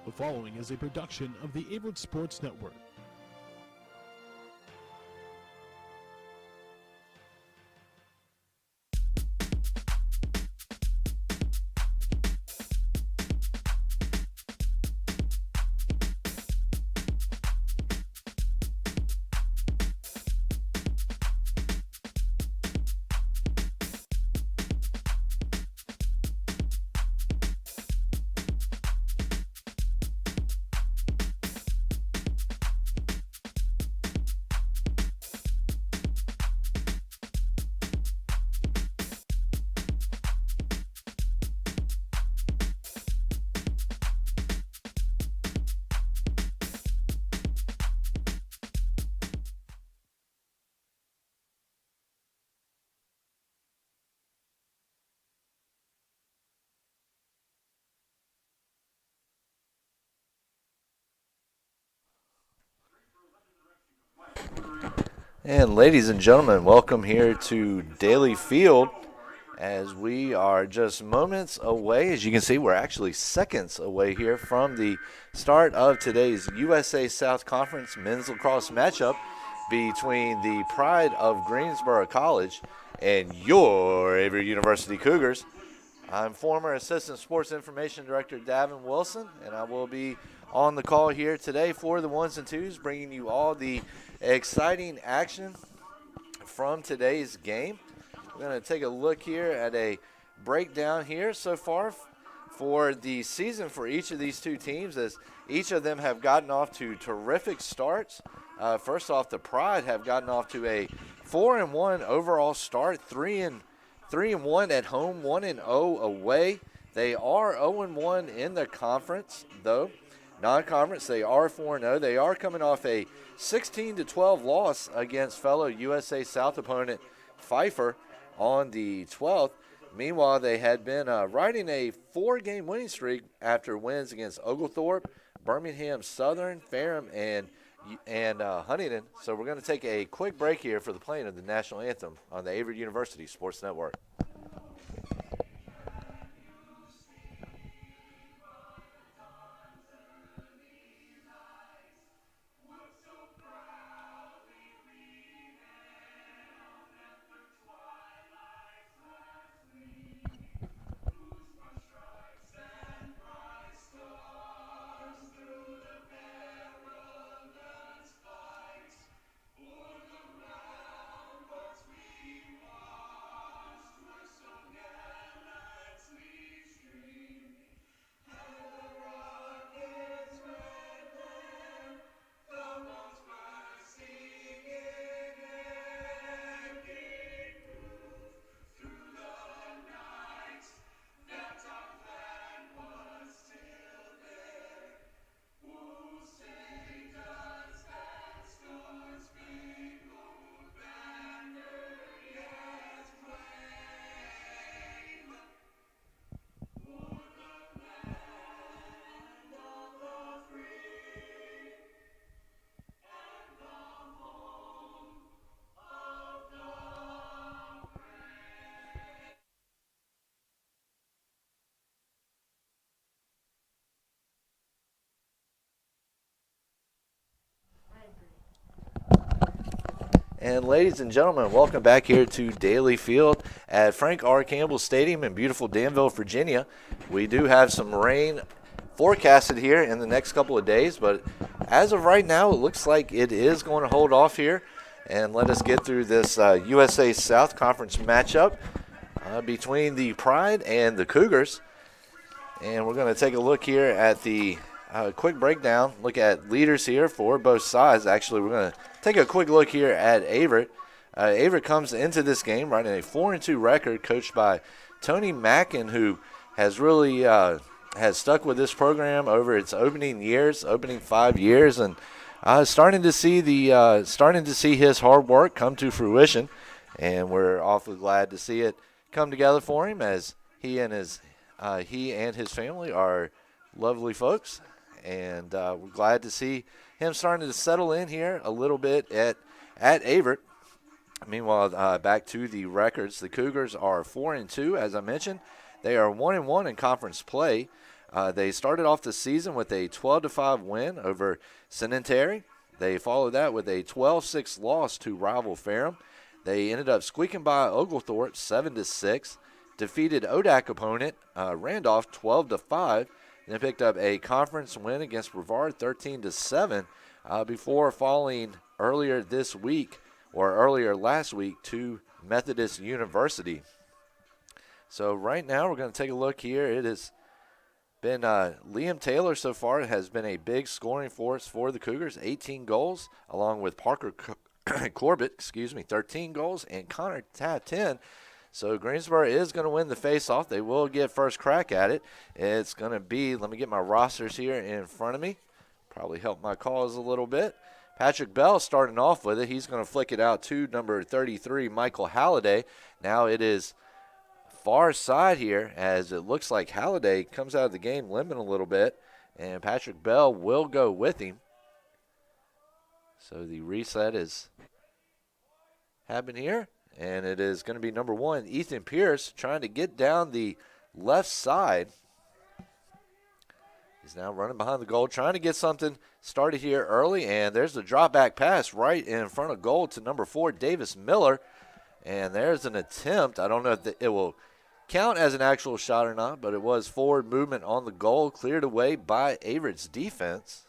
The following is a production of the Averett Sports Network. And ladies and gentlemen, welcome here to Daily Field as we are just moments away. As you can see, we're actually seconds away here from the start of today's USA South Conference men's lacrosse matchup between the Pride of Greensboro College and your Averett University Cougars. I'm former Assistant Sports Information Director Davin Wilson, and I will be on the call here today for the ones and twos, bringing you all the exciting action from today's game. We're going to take a look here at a breakdown here so far for the season for each of these two teams, as each of them have gotten off to terrific starts. First off, the Pride have gotten off to a 4-1 overall start, 3-1 at home, 1-0 away. They are 0-1 in the conference, though. Non-conference, they are 4-0. They are coming off a 16-12 loss against fellow USA South opponent Pfeiffer on the 12th. Meanwhile, they had been riding a 4-game winning streak after wins against Oglethorpe, Birmingham Southern, Ferrum, and Huntington. So we're going to take a quick break here for the playing of the national anthem on the Averett University Sports Network. And ladies and gentlemen, welcome back here to Daily Field at Frank R. Campbell Stadium in beautiful Danville, Virginia. We do have some rain forecasted here in the next couple of days, but as of right now, it looks like it is going to hold off here. And let us get through this USA South Conference matchup between the Pride and the Cougars. And we're going to take a look here at the quick breakdown, look at leaders here for both sides. Actually, we're going to take a quick look here at Averett. Averett comes into this game riding a 4-2 record, coached by Tony Mackin, who has really has stuck with this program over its opening 5 years, and starting to see his hard work come to fruition. And we're awfully glad to see it come together for him, as he and his family are lovely folks. And we're glad to see him starting to settle in here a little bit at Averett. Meanwhile, back to the records. The Cougars are 4-2, as I mentioned. They are 1-1 in conference play. They started off the season with a 12-5 win over Senatary. They followed that with a 12-6 loss to rival Ferrum. They ended up squeaking by Oglethorpe 7-6, defeated ODAC opponent Randolph 12-5, then picked up a conference win against Brevard 13-7 before falling earlier last week to Methodist University. So right now we're going to take a look here. It has been Liam Taylor so far has been a big scoring force for the Cougars, 18 goals, along with Parker Corbett, 13 goals, and Connor Taft 10. So Greensboro is going to win the face-off. They will get first crack at it. It's going to be, let me get my rosters here in front of me. Probably help my cause a little bit. Patrick Bell starting off with it. He's going to flick it out to number 33, Michael Halliday. Now it is far side here, as it looks like Halliday comes out of the game limping a little bit, and Patrick Bell will go with him. So the reset is happening here, and it is going to be number 1, Ethan Pierce, trying to get down the left side. He's now running behind the goal, trying to get something started here early, and there's the drop back pass right in front of goal to number 4, Davis Miller. And there's an attempt. I don't know if it will count as an actual shot or not, but it was forward movement on the goal, cleared away by Averett's defense.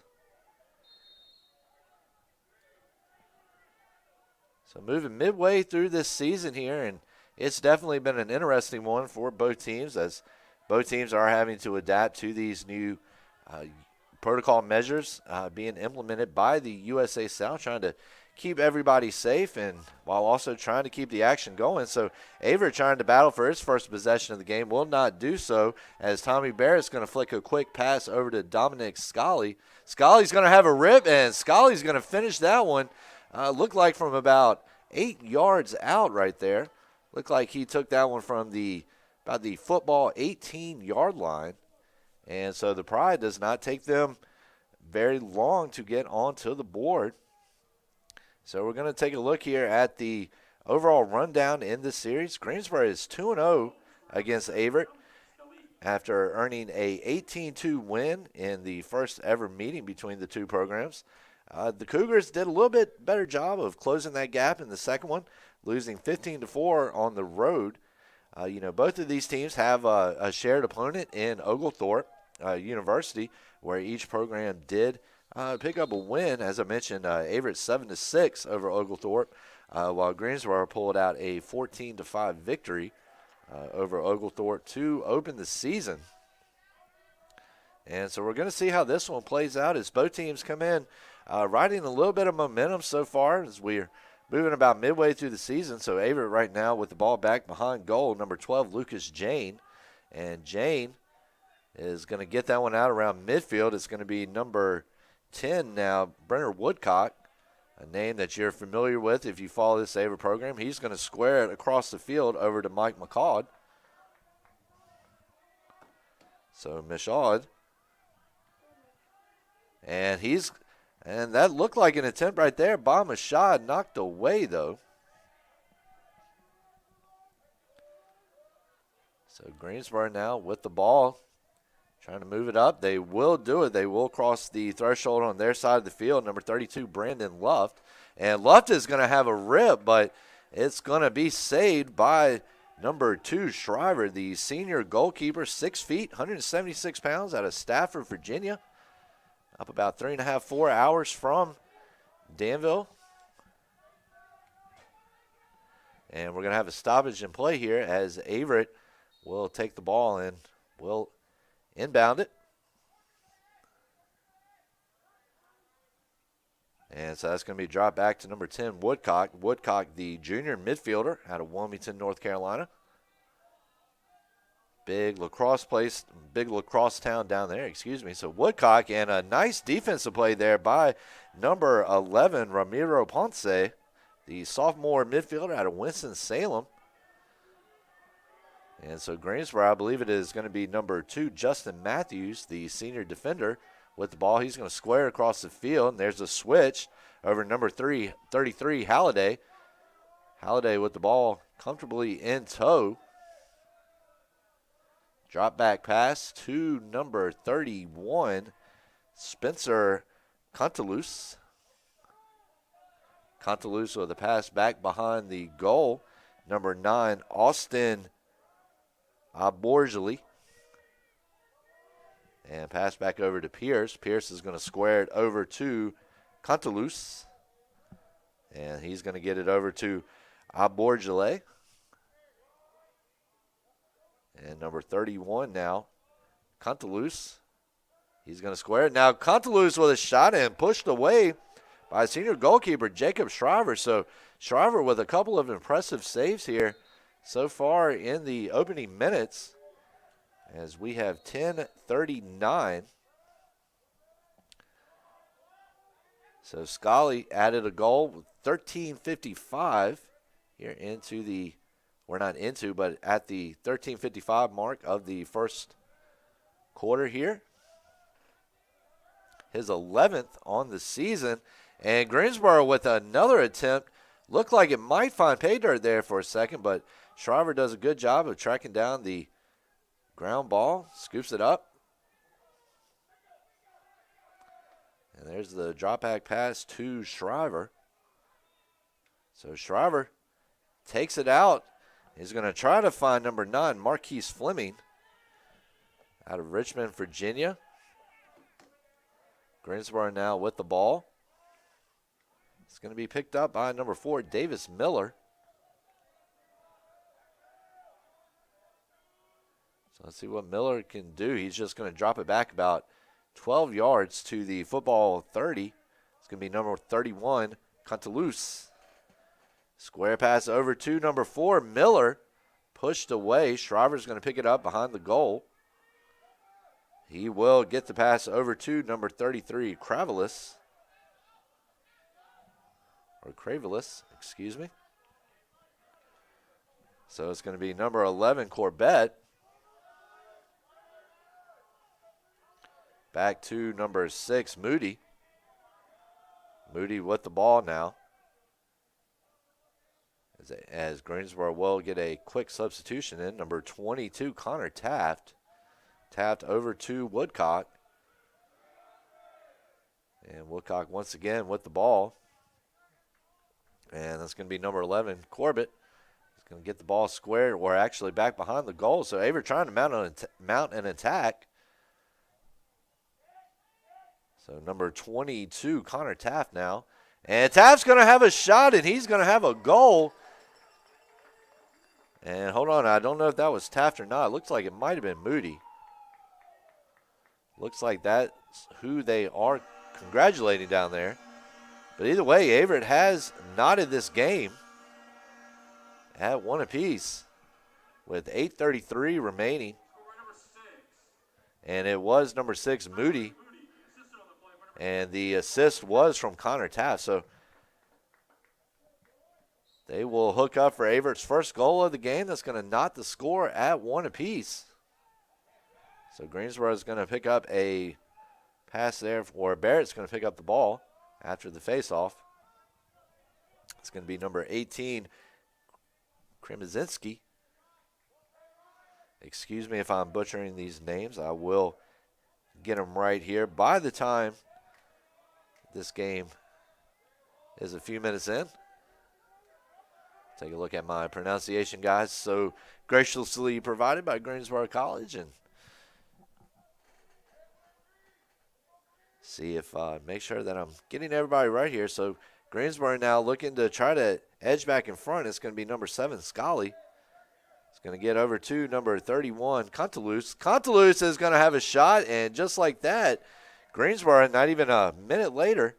So moving midway through this season here, and it's definitely been an interesting one for both teams, as both teams are having to adapt to these new protocol measures being implemented by the USA South, trying to keep everybody safe and while also trying to keep the action going. So Averett trying to battle for his first possession of the game, will not do so, as Tommy Barrett's going to flick a quick pass over to Dominic Scully. Scully's going to have a rip, and Scully's going to finish that one. Looked like from about 8 yards out right there. Looked like he took that one from about the football 18-yard line. And so the Pride does not take them very long to get onto the board. So we're going to take a look here at the overall rundown in this series. Greensboro is 2-0 against Averett after earning a 18-2 win in the first ever meeting between the two programs. The Cougars did a little bit better job of closing that gap in the second one, losing 15-4 on the road. Both of these teams have a shared opponent in Oglethorpe University, where each program did pick up a win. As I mentioned, Averett 7-6 over Oglethorpe, while Greensboro pulled out a 14-5 victory over Oglethorpe to open the season. And so we're going to see how this one plays out as both teams come in riding a little bit of momentum so far as we're moving about midway through the season. So Averett right now with the ball back behind goal, number 12, Lucas Jane. And Jane is going to get that one out around midfield. It's going to be number 10 now, Brenner Woodcock, a name that you're familiar with if you follow this Averett program. He's going to square it across the field over to Mike McCaud. So Michaud. And that looked like an attempt right there by Michaud, knocked away though. So Greensboro now with the ball, trying to move it up. They will do it. They will cross the threshold on their side of the field. Number 32, Brandon Luft. And Luft is going to have a rip, but it's going to be saved by number 2, Shriver, the senior goalkeeper, 6 feet, 176 pounds, out of Stafford, Virginia. Up about 3.5, 4 hours from Danville. And we're going to have a stoppage in play here as Averett will take the ball and will inbound it. And so that's going to be dropped back to number 10, Woodcock. Woodcock, the junior midfielder out of Wilmington, North Carolina. Big lacrosse town down there, So Woodcock, and a nice defensive play there by number 11, Ramiro Ponce, the sophomore midfielder out of Winston-Salem. And so Greensboro, I believe it is going to be number 2, Justin Matthews, the senior defender, with the ball. He's going to square across the field, and there's a switch over number 33, Halliday. Halliday with the ball comfortably in tow. Drop back pass to number 31, Spencer Contalus. Contalus with a pass back behind the goal. Number 9, Austin Aborgeli. And pass back over to Pierce. Pierce is going to square it over to Contalus. And he's going to get it over to Aborgele. And number 31 now, Contalus. He's going to square it. Now Contalus with a shot and pushed away by senior goalkeeper Jacob Shriver. So Shriver with a couple of impressive saves here so far in the opening minutes, as we have 10:39. So Scully added a goal with 13:55 here into the, we're not into, but at the 13:55 mark of the first quarter here. His 11th on the season. And Greensboro with another attempt. Looked like it might find pay dirt there for a second, but Shriver does a good job of tracking down the ground ball, scoops it up. And there's the drop back pass to Shriver. So Shriver takes it out. He's going to try to find number 9, Marquise Fleming, out of Richmond, Virginia. Greensboro now with the ball. It's going to be picked up by number 4, Davis Miller. So let's see what Miller can do. He's just going to drop it back about 12 yards to the football 30. It's going to be number 31, Contalus. Square pass over to number 4, Miller. Pushed away. Shriver's going to pick it up behind the goal. He will get the pass over to number 33, Cravelis. Or Cravelis, excuse me. So it's going to be number 11, Corbett. Back to number 6, Moody. Moody with the ball now. As Greensboro will get a quick substitution in. Number 22, Connor Taft. Taft over to Woodcock. And Woodcock once again with the ball. And that's going to be number 11, Corbett. He's going to get the ball squared, or actually back behind the goal. So Averett trying to mount an attack. So number 22, Connor Taft now. And Taft's going to have a shot, and he's going to have a goal. And hold on, I don't know if that was Taft or not. It looks like it might have been Moody. Looks like that's who they are congratulating down there. But either way, Averett has knotted this game at 1 apiece with 8:33 remaining. And it was number 6, Moody. And the assist was from Connor Taft. So they will hook up for Averett's first goal of the game. That's going to knot the score at 1 apiece. So Greensboro is going to pick up a pass there, or Barrett's going to pick up the ball after the faceoff. It's going to be number 18, Kremazinski. Excuse me if I'm butchering these names. I will get them right here. By the time this game is a few minutes in, take a look at my pronunciation, guys. So graciously provided by Greensboro College, and see if make sure that I'm getting everybody right here. So Greensboro now looking to try to edge back in front. It's going to be number 7, Scully. It's going to get over to number 31, Contalus. Contalus is going to have a shot, and just like that, Greensboro, not even a minute later,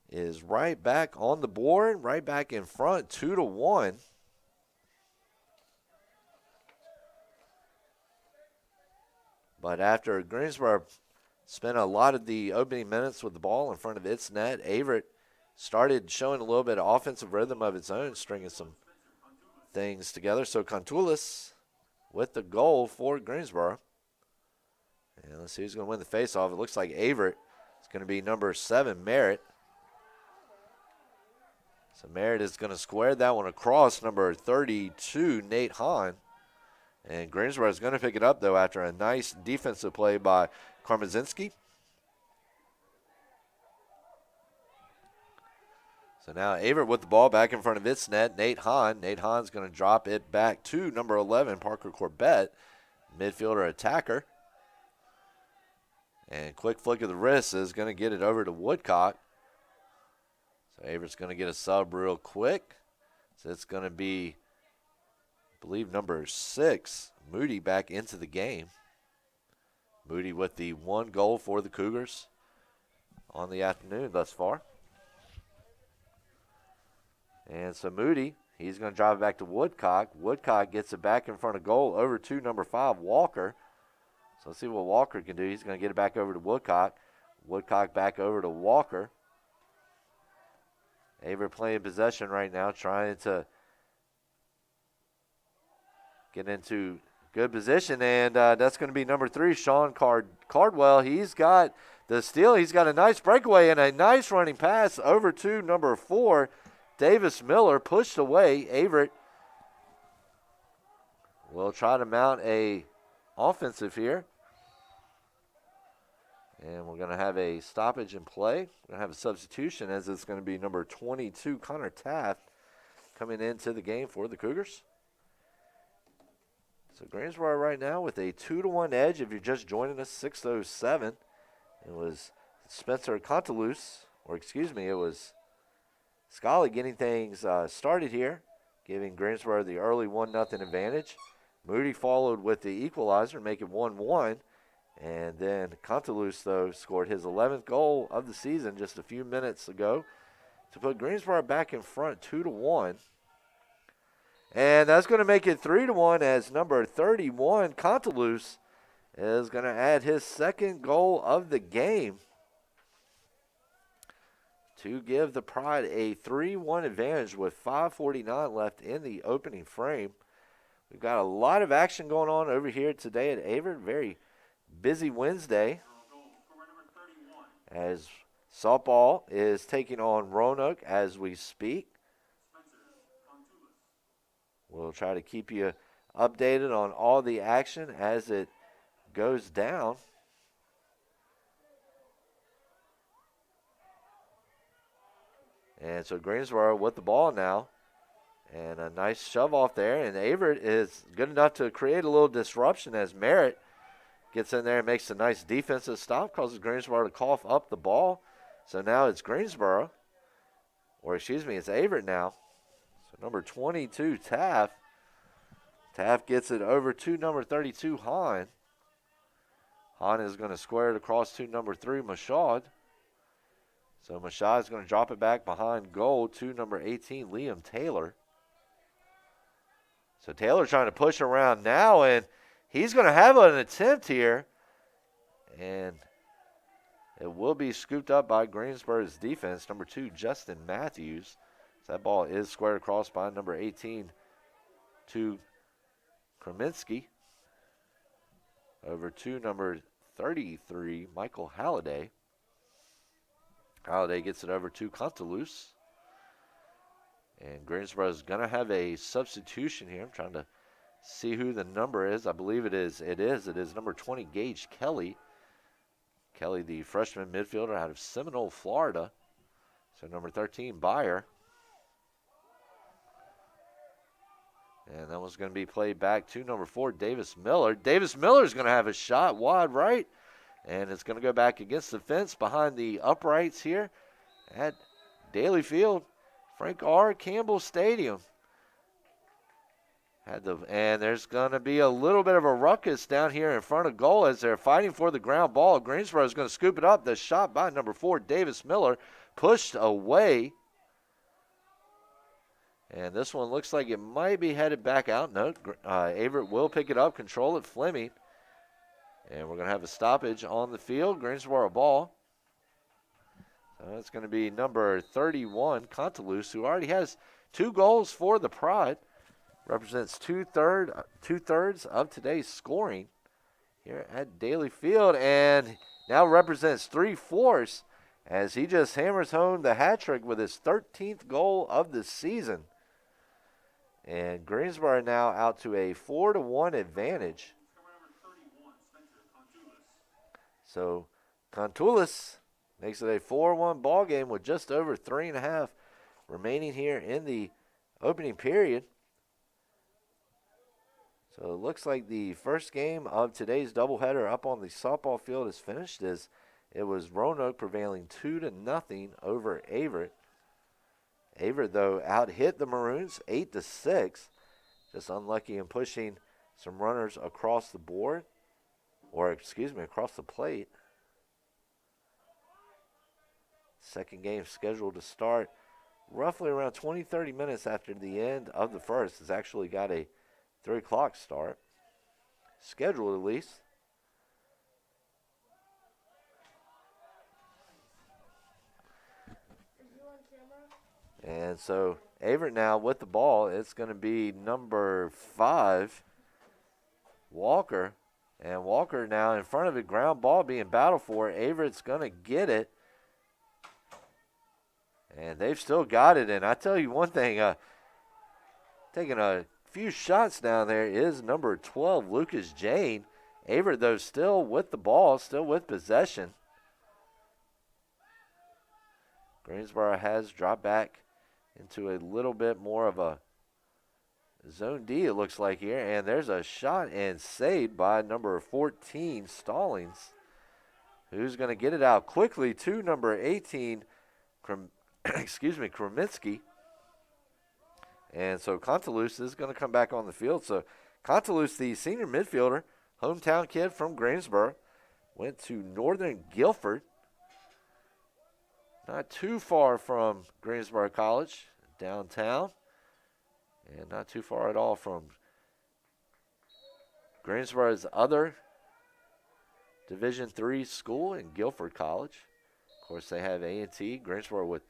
is right back on the board, right back in front, 2-1. But after Greensboro spent a lot of the opening minutes with the ball in front of its net, Averett started showing a little bit of offensive rhythm of its own, stringing some things together. So Contalus with the goal for Greensboro. And let's see who's going to win the faceoff. It looks like Averett. It's going to be number 7, Merritt. So Merritt is going to square that one across. Number 32, Nate Hahn. And Greensboro is going to pick it up, though, after a nice defensive play by Karmazinski. So now Averett with the ball back in front of its net. Nate Hahn. Nate Hahn's going to drop it back to number 11, Parker Corbett, midfielder attacker. And quick flick of the wrist is going to get it over to Woodcock. So Averett's going to get a sub real quick. So it's going to be, I believe, number 6, Moody, back into the game. Moody with the 1 goal for the Cougars on the afternoon thus far. And so Moody, he's going to drive it back to Woodcock. Woodcock gets it back in front of goal over to number 5, Walker. So let's see what Walker can do. He's going to get it back over to Woodcock. Woodcock back over to Walker. Averett playing possession right now, trying to get into good position. And that's going to be number 3, Sean Cardwell. He's got the steal. He's got a nice breakaway and a nice running pass over to number 4, Davis Miller, pushed away. Averett will try to mount a offensive here. And we're going to have a stoppage in play. We're going to have a substitution, as it's going to be number 22, Connor Taft, coming into the game for the Cougars. So Greensboro right now with a 2-1 edge. If you're just joining us, 6:07. It was Spencer Contalus, it was Scully getting things started here, giving Greensboro the early 1-0 advantage. Moody followed with the equalizer, make it 1-1. And then Contalus, though, scored his 11th goal of the season just a few minutes ago to put Greensboro back in front 2-1. And that's going to make it 3-1 as number 31, Contalus, is going to add his 2nd goal of the game to give the Pride a 3-1 advantage with 5:49 left in the opening frame. We've got a lot of action going on over here today at Averett. Very busy Wednesday as softball is taking on Roanoke as we speak. We'll try to keep you updated on all the action as it goes down. And so Greensboro with the ball now. And a nice shove off there. And Averett is good enough to create a little disruption as Merritt gets in there and makes a nice defensive stop, causes Greensboro to cough up the ball. So now it's Greensboro. It's Averett now. So number 22, Taft. Taft gets it over to number 32, Hahn. Hahn is going to square it across to number 3, Mashaud. So Mashaud is going to drop it back behind goal to number 18, Liam Taylor. So Taylor trying to push around now, and he's going to have an attempt here. And it will be scooped up by Greensboro's defense, number 2, Justin Matthews. So that ball is squared across by number 18 to Kraminski. Over to number 33, Michael Halliday. Halliday gets it over to Contalus. And Greensboro is going to have a substitution here. I'm trying to see who the number is. I believe it is number 20, Gage Kelly. Kelly, the freshman midfielder out of Seminole, Florida. So number 13, Byer. And that one's going to be played back to number 4, Davis Miller. Davis Miller is going to have a shot wide right. And it's going to go back against the fence behind the uprights here at Daly Field, Frank R. Campbell Stadium. And there's going to be a little bit of a ruckus down here in front of goal as they're fighting for the ground ball. Greensboro is going to scoop it up. The shot by number 4, Davis Miller, pushed away. And this one looks like it might be headed back out. No, Averett will pick it up, control it, Fleming. And we're going to have a stoppage on the field. Greensboro ball. So it's going to be number 31, Contalus, who already has 2 goals for the Pride. Represents two-thirds of today's scoring here at Daly Field. And now represents 3/4 as he just hammers home the hat trick with his 13th goal of the season. And Greensboro now out to a 4-1 advantage. So Contoulis makes it a 4-1 ball game with just over 3.5 remaining here in the opening period. So it looks like the first game of today's doubleheader up on the softball field is finished, as it was Roanoke prevailing 2-0 over Averett. Averett, though, out-hit the Maroons 8-6. Just unlucky in pushing some runners across the board, or across the plate. Second game scheduled to start roughly around 20-30 minutes after the end of the first. It's actually got a 3 o'clock start, scheduled at least. And so Averett now with the ball. It's going to be number 5, Walker. And Walker now in front of it, ground ball being battled for. Averett's going to get it. And they've still got it. And I tell you one thing, taking a few shots down there is number 12, Lucas Jane. Averett, though, still with the ball, still with possession. Greensboro has dropped back into a little bit more of a zone D, it looks like here. And there's a shot and saved by number 14, Stallings, who's going to get it out quickly to number 18, Krominski. And so Contoulis is going to come back on the field. So Contoulis, the senior midfielder, hometown kid from Greensboro, went to Northern Guilford. Not too far from Greensboro College, downtown. And not too far at all from Greensboro's other Division III school in Guilford College. Of course, they have A&T, Greensboro, with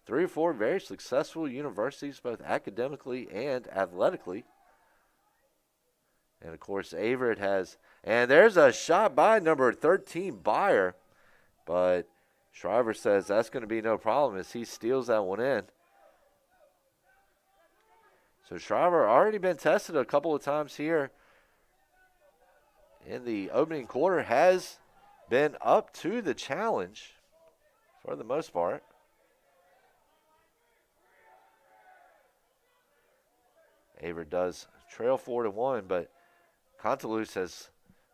3 or 4 very successful universities, both academically and athletically. And, of course, Averett has, and there's a shot by number 13, Byer, but Shriver says that's going to be no problem as he steals that one in. So Shriver already been tested a couple of times here in the opening quarter, has been up to the challenge for the most part. Averett does trail 4-1, but Contoulis has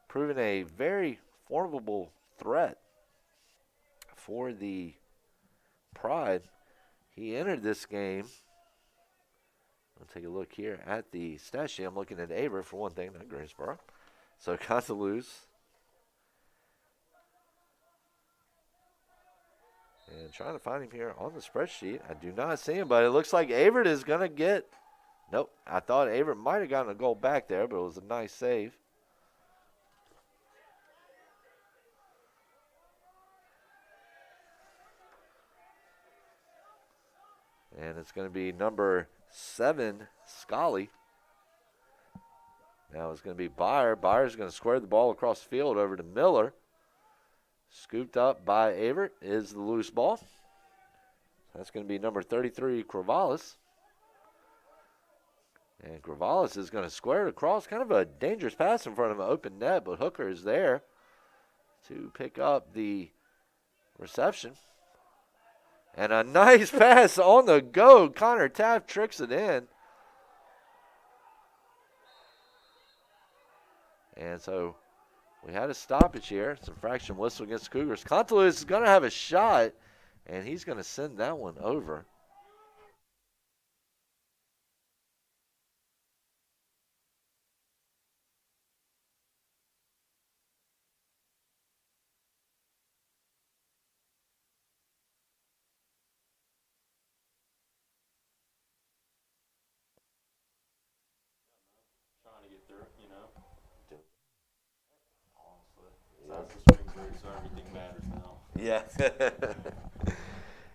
proven a very formidable threat for the Pride. He entered this game. I'll take a look here at the stat sheet. I'm looking at Averett for one thing, not Greensboro. So Contoulis. And trying to find him here on the spreadsheet. I do not see him, but it looks like Averett is going to get. Nope. I thought Averett might have gotten a goal back there, but it was a nice save. And it's going to be number 7, Scully. Now it's going to be Byer. Byer's going to square the ball across the field over to Miller. Scooped up by Averett is the loose ball. That's going to be number 33, Cravalis. And Cravalis is going to square it across. Kind of a dangerous pass in front of an open net, but Hooker is there to pick up the reception. And a nice pass on the go. Connor Taft tricks it in. And so we had a stoppage here. It's a infraction whistle against the Cougars. Contoulis is going to have a shot, and he's going to send that one over. Trying to get through, you know. Honestly, that's the spring break, so everything matters now. Yeah.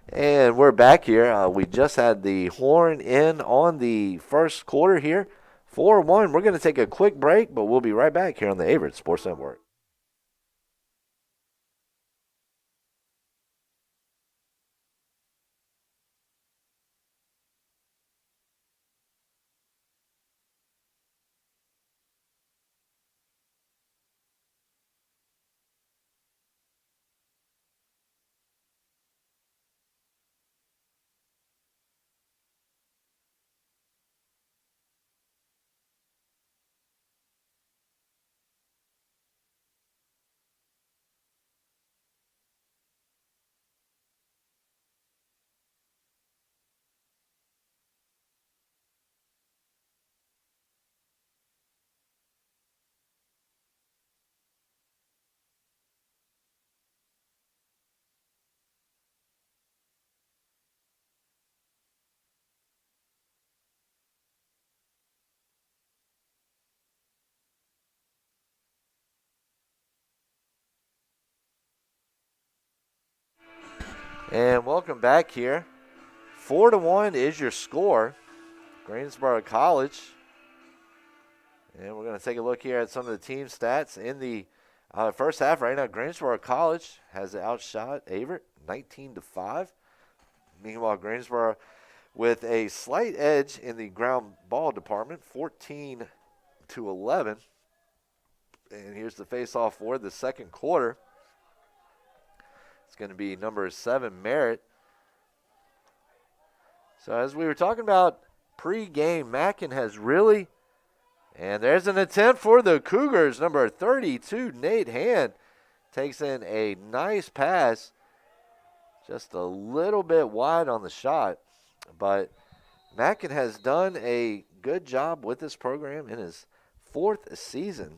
And we're back here. We just had the horn in on the first quarter here. 4-1. We're going to take a quick break, but we'll be right back here on the Averett Sports Network. And welcome back here. 4-1 is your score. Greensboro College. And we're going to take a look here at some of the team stats in the first half. Right now, Greensboro College has outshot Averett 19-5. Meanwhile, Greensboro with a slight edge in the ground ball department, 14-11. And here's the face-off for the second quarter. It's going to be number 7, Merritt. So as we were talking about pre-game, Mackin has really, and there's an attempt for the Cougars. Number 32, Nate Hand, takes in a nice pass. Just a little bit wide on the shot. But Mackin has done a good job with this program in his 4th season.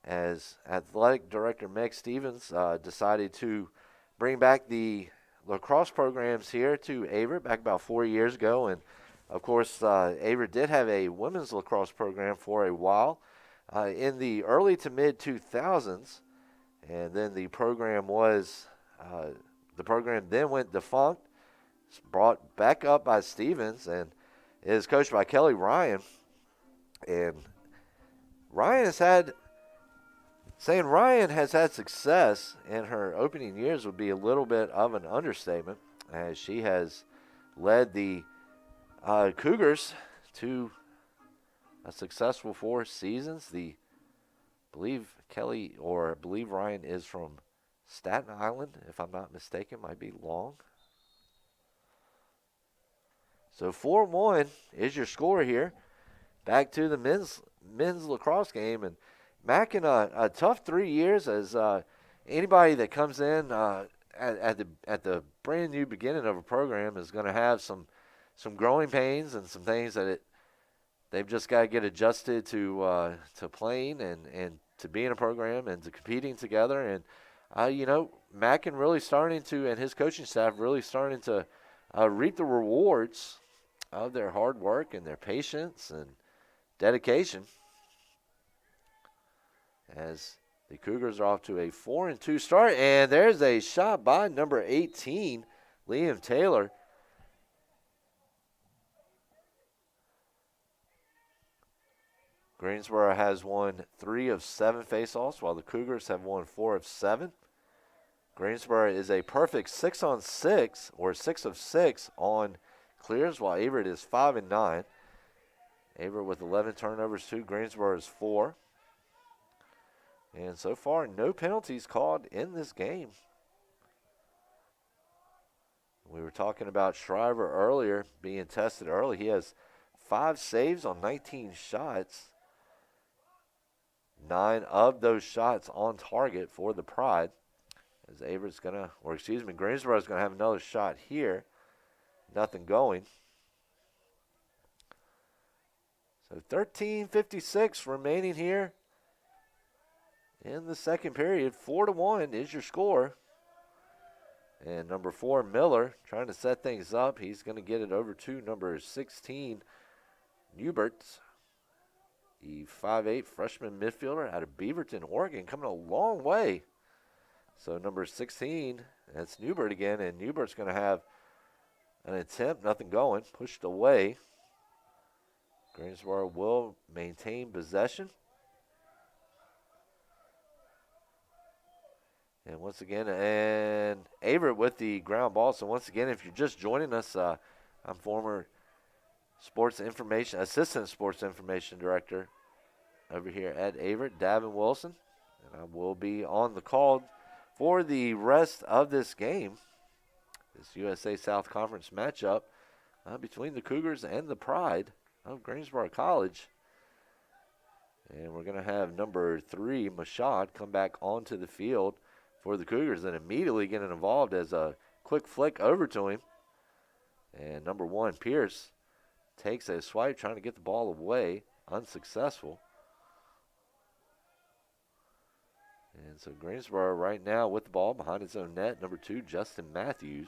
As athletic director Meg Stevens decided to bring back the lacrosse programs here to Averett back about 4 years ago. And, of course, Averett did have a women's lacrosse program for a while in the early to mid-2000s. And then the program then went defunct. It's brought back up by Stevens and is coached by Kelly Ryan. And Ryan has had success in her opening years would be a little bit of an understatement, as she has led the Cougars to a successful 4 seasons. I believe Ryan is from Staten Island, if I'm not mistaken. Might be Long. So 4-1 is your score here. Back to the men's lacrosse game, and Mackin a tough 3 years, as anybody that comes in at the brand new beginning of a program is going to have some growing pains and some things that they've just got to get adjusted to playing and to being a program and to competing together. And Mackin really starting to, and his coaching staff really starting to reap the rewards of their hard work and their patience and dedication, as the Cougars are off to a 4-2 start. And there's a shot by number 18, Liam Taylor. Greensboro has won 3 of 7 faceoffs, while the Cougars have won 4 of 7. Greensboro is a perfect 6-on-6, or 6 of 6 on clears, while Averett is 5-9. Averett with 11 turnovers, 2. Greensboro is 4. And so far, no penalties called in this game. We were talking about Shriver earlier, being tested early. He has 5 saves on 19 shots. 9 of those shots on target for the Pride. As Greensboro is going to have another shot here. Nothing going. So 13:56 remaining here in the second period. 4-1 is your score. And number 4, Miller, trying to set things up. He's going to get it over to number 16, Newbert, the 5'8" freshman midfielder out of Beaverton, Oregon, coming a long way. So number 16, that's Newbert again, and Newbert's going to have an attempt, nothing going, pushed away. Greensboro will maintain possession. And once again, and Averett with the ground ball. So once again, if you're just joining us, I'm former assistant sports information director over here at Averett, Davin Wilson. And I will be on the call for the rest of this game, this USA South Conference matchup between the Cougars and the Pride of Greensboro College. And we're going to have number 3, Mashad, come back onto the field for the Cougars and immediately getting involved as a quick flick over to him. And number 1, Pierce, takes a swipe trying to get the ball away, unsuccessful. And so Greensboro right now with the ball behind its own net. Number 2, Justin Matthews.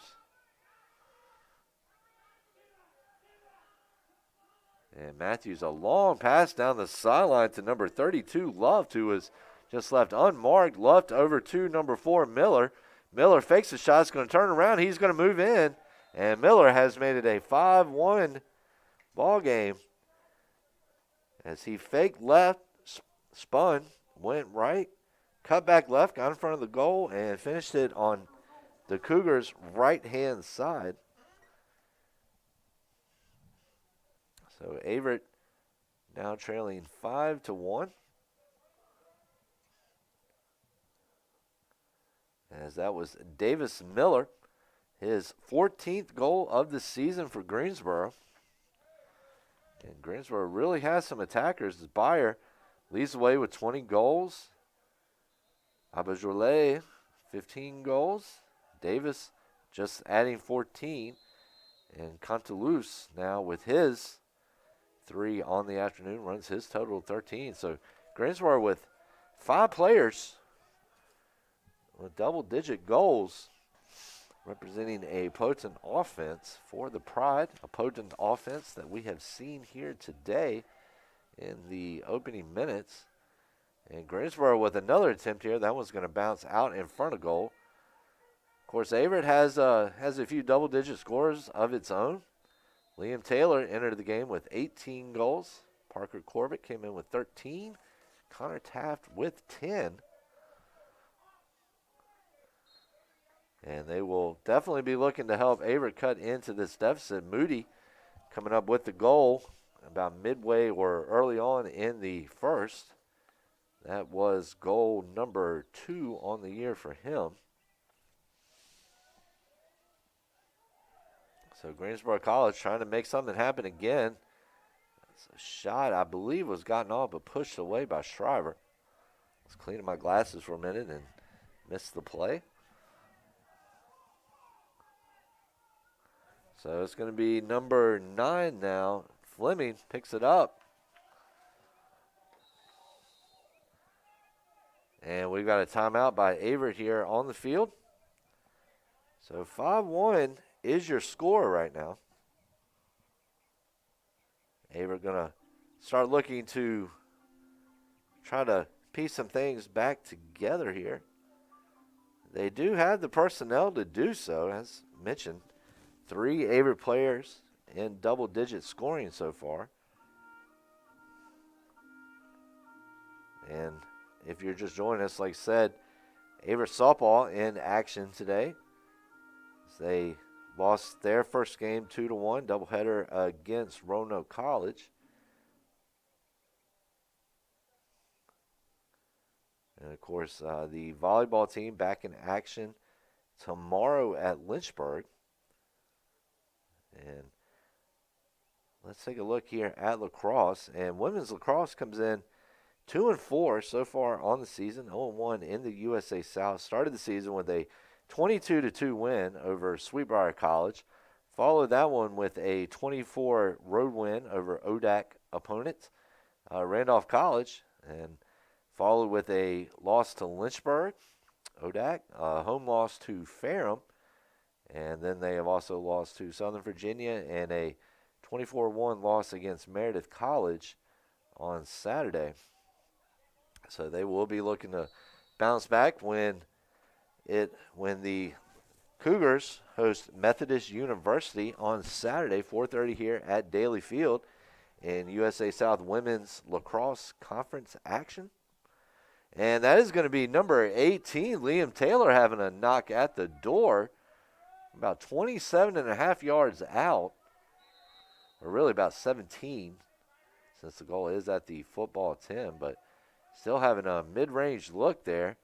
And Matthews, a long pass down the sideline to number 32, Luft, who was just left unmarked. Luft over to number 4, Miller. Miller fakes the shot. It's going to turn around. He's going to move in. And Miller has made it a 5-1 ball game as he faked left, spun, went right, cut back left, got in front of the goal, and finished it on the Cougars' right-hand side. So Averett now trailing 5-1. As that was Davis Miller, his 14th goal of the season for Greensboro. And Greensboro really has some attackers. As Byer leads the way with 20 goals. Abajole, 15 goals. Davis just adding 14. And Cantalus now with his 3 on the afternoon runs his total of 13. So Greensboro with 5 players with double-digit goals, representing a potent offense for the Pride, a potent offense that we have seen here today in the opening minutes. And Greensboro with another attempt here. That one's going to bounce out in front of goal. Of course, Averett has a few double-digit scores of its own. Liam Taylor entered the game with 18 goals. Parker Corbett came in with 13. Connor Taft with 10. And they will definitely be looking to help Averett cut into this deficit. Moody coming up with the goal about midway or early on in the first. That was goal number 2 on the year for him. So Greensboro College trying to make something happen again. That's a shot, I believe, was gotten off but pushed away by Shriver. I was cleaning my glasses for a minute and missed the play. So it's going to be number 9 now. Fleming picks it up. And we've got a timeout by Averett here on the field. So 5-1 is your score right now. Averett going to start looking to try to piece some things back together here. They do have the personnel to do so, as mentioned. 3 Averett players in double-digit scoring so far. And if you're just joining us, like I said, Averett softball in action today. They lost their first game 2-1, doubleheader against Roanoke College. And, of course, the volleyball team back in action tomorrow at Lynchburg. And let's take a look here at lacrosse. And women's lacrosse comes in 2-4 so far on the season, 0-1 in the USA South. Started the season with a 22-2 win over Sweetbriar College. Followed that one with a 24 road win over ODAC opponent, Randolph College. And followed with a loss to Lynchburg, ODAC, a home loss to Ferrum. And then they have also lost to Southern Virginia and a 24-1 loss against Meredith College on Saturday. So they will be looking to bounce back when the Cougars host Methodist University on Saturday, 4:30 here at Daly Field in USA South Women's Lacrosse Conference action. And that is going to be number 18, Liam Taylor, having a knock at the door. About 27.5 yards out, or really about 17, since the goal is at the football 10, but still having a mid-range look there.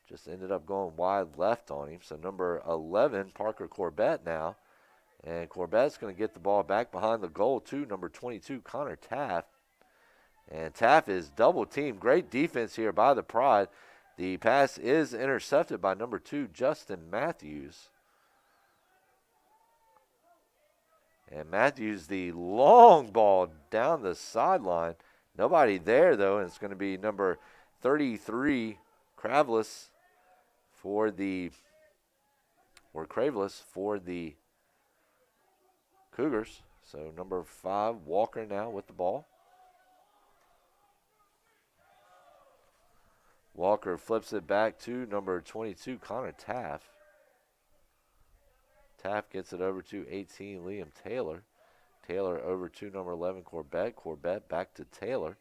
Just ended up going wide left on him. So number 11, Parker Corbett now. And Corbett's going to get the ball back behind the goal to number 22, Connor Taft. And Taft is double-teamed. Great defense here by the Pride. The pass is intercepted by number 2, Justin Matthews. And Matthews, the long ball down the sideline. Nobody there, though, and it's going to be number 33, Cravelis for the Cougars. So number 5, Walker now with the ball. Walker flips it back to number 22, Connor Taft. Taft gets it over to 18, Liam Taylor. Taylor over to number 11, Corbett. Corbett back to Taylor.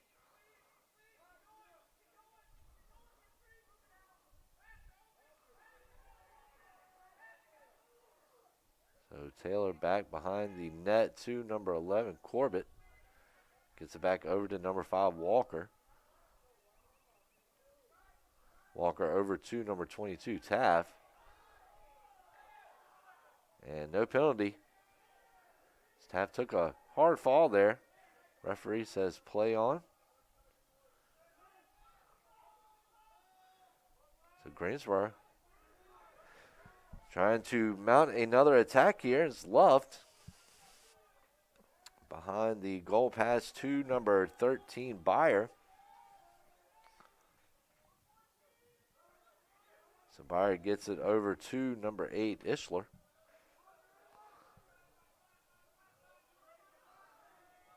So Taylor back behind the net to number 11, Corbett. Gets it back over to number 5, Walker. Walker over to number 22, Taft. And no penalty. Taft took a hard fall there. Referee says play on. So Greensboro trying to mount another attack here. It's Luft behind the goal pass to number 13, Byer. So Byer gets it over to number 8, Ishler.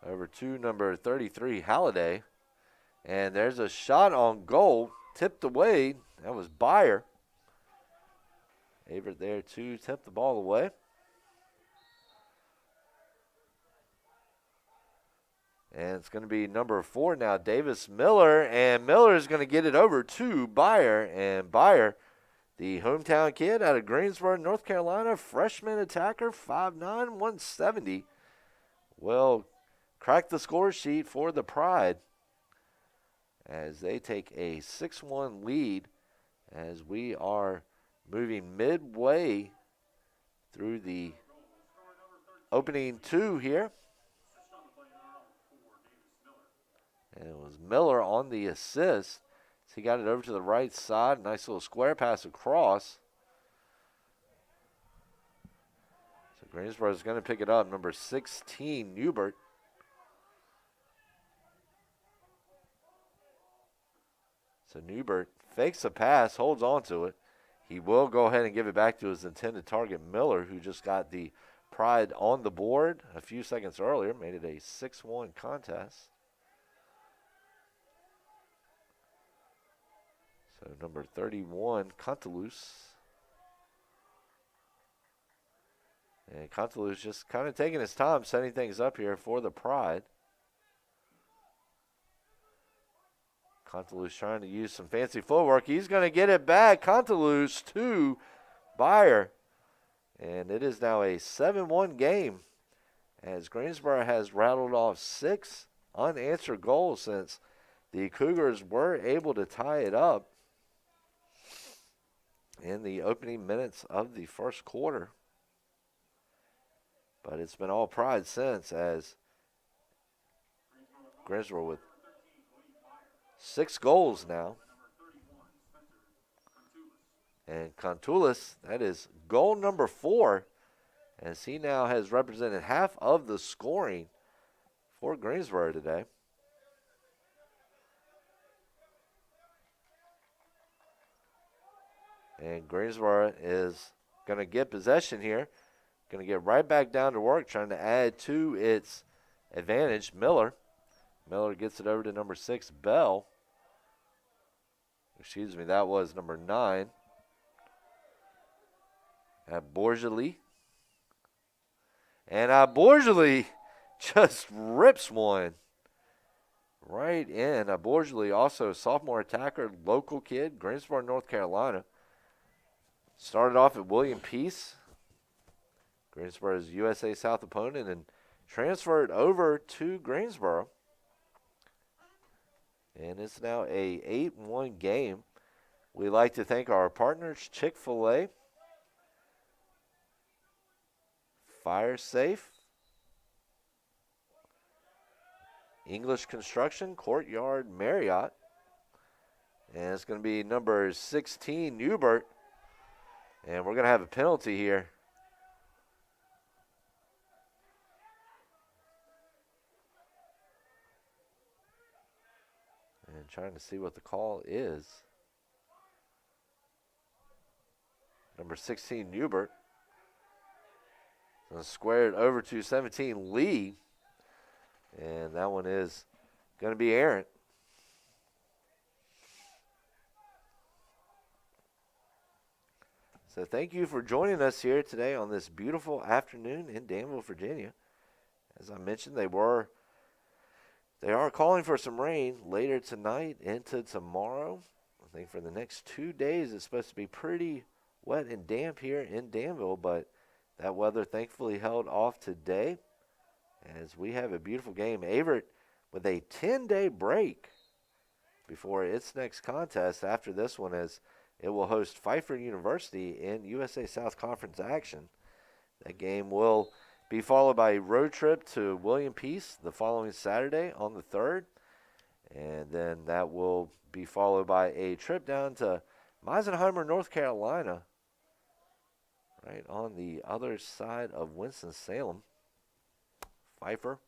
Over to number 33, Halliday. And there's a shot on goal, tipped away. That was Byer. Averett there to tip the ball away. And it's going to be number 4 now, Davis Miller. And Miller is going to get it over to Byer. And Byer, the hometown kid out of Greensboro, North Carolina, freshman attacker, 5'9", 170. Well, cracked the score sheet for the Pride as they take a 6-1 lead as we are moving midway through the opening 2 here. And it was Miller on the assist. So he got it over to the right side. Nice little square pass across. So Greensboro is going to pick it up. Number 16, Newbert. So Newbert fakes a pass, holds on to it. He will go ahead and give it back to his intended target, Miller, who just got the Pride on the board a few seconds earlier, made it a 6-1 contest. So number 31, Contalus. And Contalus just kind of taking his time setting things up here for the Pride. Contalus trying to use some fancy footwork. He's going to get it back. Contalus to Byer. And it is now a 7-1 game as Greensboro has rattled off 6 unanswered goals since the Cougars were able to tie it up in the opening minutes of the first quarter. But it's been all Pride since as Greensboro with 6 goals now. And Contulis, that is goal number 4, as he now has represented half of the scoring for Greensboro today. And Greensboro is going to get possession here. Going to get right back down to work, trying to add to its advantage. Miller gets it over to number 6, Bell. Excuse me, that was number 9. At Borgeli. And Borgeli just rips one right in. Borgeli, also a sophomore attacker, local kid, Greensboro, North Carolina. Started off at William Peace, Greensboro's USA South opponent, and transferred over to Greensboro. And it's now a 8-1 game. We'd like to thank our partners, Chick-fil-A, Fire Safe, English Construction, Courtyard Marriott. And it's going to be number 16, Newbert. And we're going to have a penalty here. And trying to see what the call is. Number 16, Newbert. Squared over to 17, Lee. And that one is going to be errant. So thank you for joining us here today on this beautiful afternoon in Danville, Virginia. As I mentioned, they are calling for some rain later tonight into tomorrow. I think for the next 2 days it's supposed to be pretty wet and damp here in Danville, but that weather thankfully held off today as we have a beautiful game. Averett with a 10-day break before its next contest after this one, as it will host Pfeiffer University in USA South Conference action. That game will be followed by a road trip to William Peace the following Saturday on the 3rd. And then that will be followed by a trip down to Meisenheimer, North Carolina, right on the other side of Winston-Salem. Pfeiffer.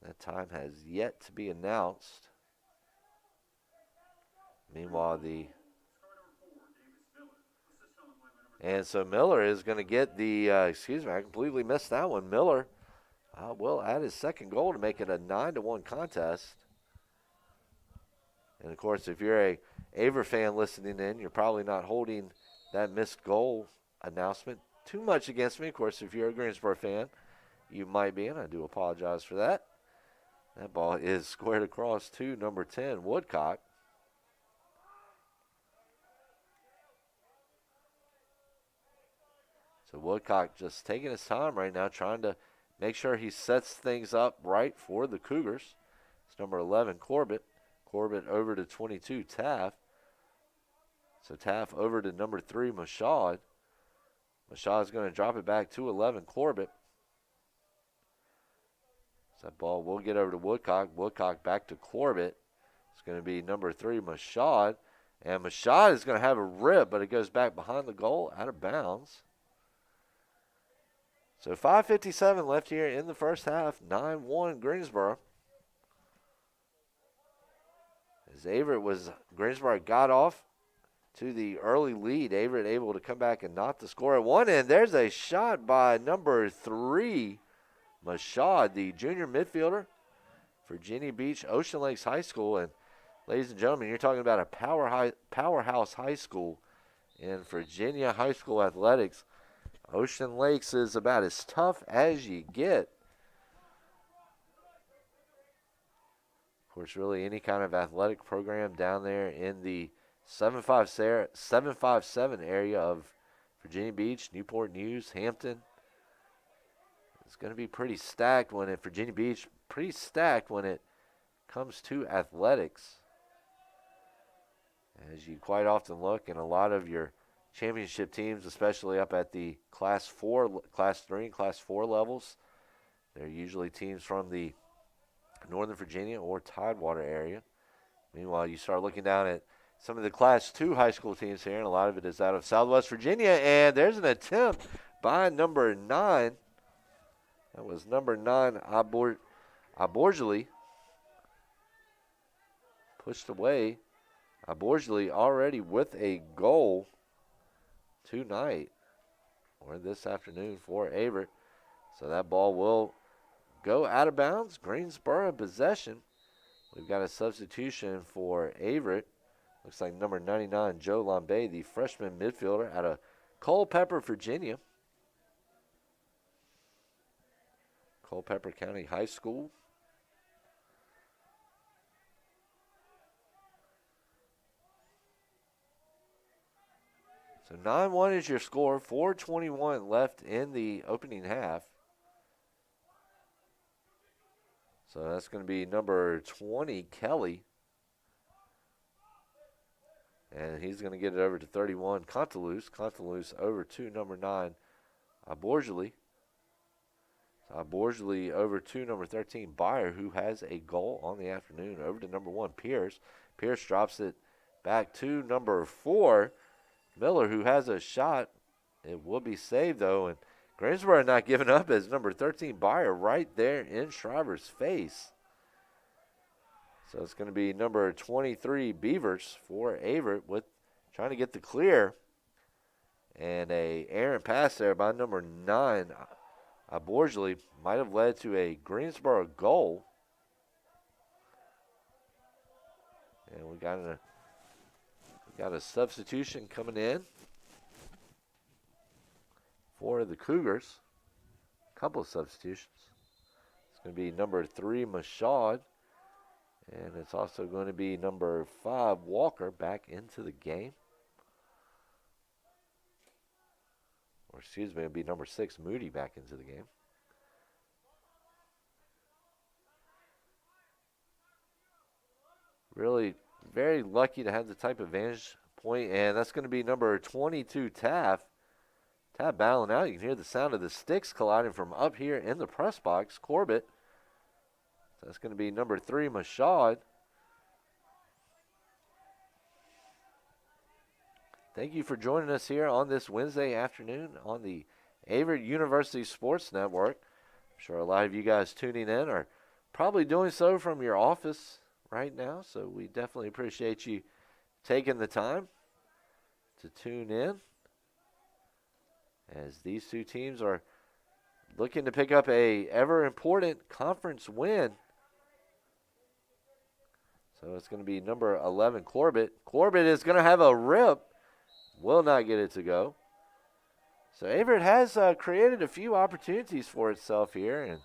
That time has yet to be announced. Meanwhile, and so Miller is going to get the, I completely missed that one. Miller will add his second goal to make it a 9-1 contest. And, of course, if you're a Averett fan listening in, you're probably not holding that missed goal announcement too much against me. Of course, if you're a Greensboro fan, you might be, and I do apologize for that. That ball is squared across to number 10, Woodcock. So Woodcock just taking his time right now, trying to make sure he sets things up right for the Cougars. It's number 11, Corbett. Corbett over to 22, Taff. So Taff over to number 3, Mashad. Mashad is going to drop it back to 11, Corbett. So that ball will get over to Woodcock. Woodcock back to Corbett. It's going to be number 3, Mashad. And Mashad is going to have a rip, but it goes back behind the goal, out of bounds. So 5:57 left here in the first half. 9-1 Greensboro. As Greensboro got off to the early lead. Averett able to come back and knock the score at one. And there's a shot by number 3, Mashad, the junior midfielder, Virginia Beach Ocean Lakes High School. And ladies and gentlemen, you're talking about a powerhouse high school in Virginia high school athletics. Ocean Lakes is about as tough as you get. Of course, really any kind of athletic program down there in the 757 area of Virginia Beach, Newport News, Hampton. It's going to be pretty stacked Virginia Beach, pretty stacked when it comes to athletics. As you quite often look in a lot of your championship teams, especially up at the Class 3, and Class 4 levels, they're usually teams from the Northern Virginia or Tidewater area. Meanwhile, you start looking down at some of the Class 2 high school teams here, and a lot of it is out of Southwest Virginia, and there's an attempt by number 9. That was number 9, Aborgeli. Pushed away. Aborgeli already with a goal tonight or this afternoon for Averett. So that ball will go out of bounds. Greensboro possession. We've got a substitution for Averett. Looks like number 99, Joe Lambe, the freshman midfielder out of Culpeper, Virginia. Culpeper County High School. So 9-1 is your score. 4:21 left in the opening half. So that's going to be number 20, Kelly. And he's going to get it over to 31, Contalus. Contalus over to number 9, Aborgeli. So Aborgeli over to number 13, Byer, who has a goal on the afternoon. Over to number 1, Pierce. Pierce drops it back to number 4, Miller, who has a shot. It will be saved, though. And Greensboro not giving up as number 13, Byer, right there in Shriver's face. So it's going to be number 23, Beavers, for Averett, with trying to get the clear. And a errant pass there by number 9, Aborgeli, might have led to a Greensboro goal. And we got a substitution coming in. for the Cougars. A couple of substitutions. It's going to be number 3, Mashad. And it's also going to be number 5, Walker, back into the game. Or excuse me, it'll be number 6, Moody, back into the game. Really very lucky to have the type of vantage point, and that's going to be number 22, Taft. Taft battling out. You can hear the sound of the sticks colliding from up here in the press box. Corbett. So that's going to be number 3, Mashad. Thank you for joining us here on this Wednesday afternoon on the Averett University Sports Network. I'm sure a lot of you guys tuning in are probably doing so from your office right now, so we definitely appreciate you taking the time to tune in as these two teams are looking to pick up a ever important conference win. So it's going to be number 11, Corbett. Corbett is going to have a rip. Will not get it to go. So Averett has created a few opportunities for itself here and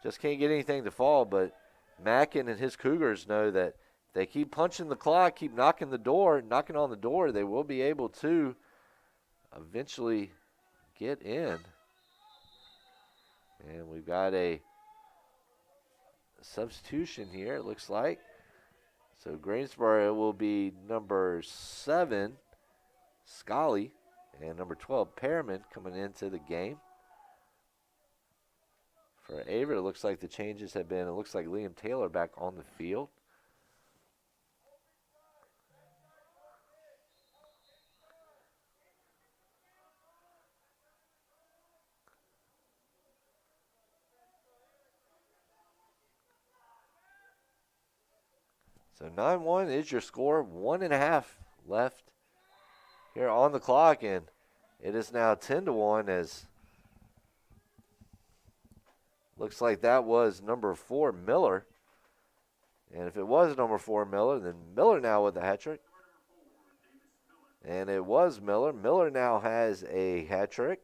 just can't get anything to fall, but Mackin and his Cougars know that if they keep punching the clock, keep knocking on the door, they will be able to eventually get in. And we've got a substitution here, it looks like. So Greensboro will be number 7, Scully, and number 12, Perriman, coming into the game. For Averett, it looks like the changes have been, it looks like Liam Taylor back on the field. So 9-1 is your score, 1.5 left here on the clock, and it is now 10-1 as looks like that was number 4, Miller. And if it was number 4, Miller, then Miller now with the hat trick. And it was Miller. Miller now has a hat trick.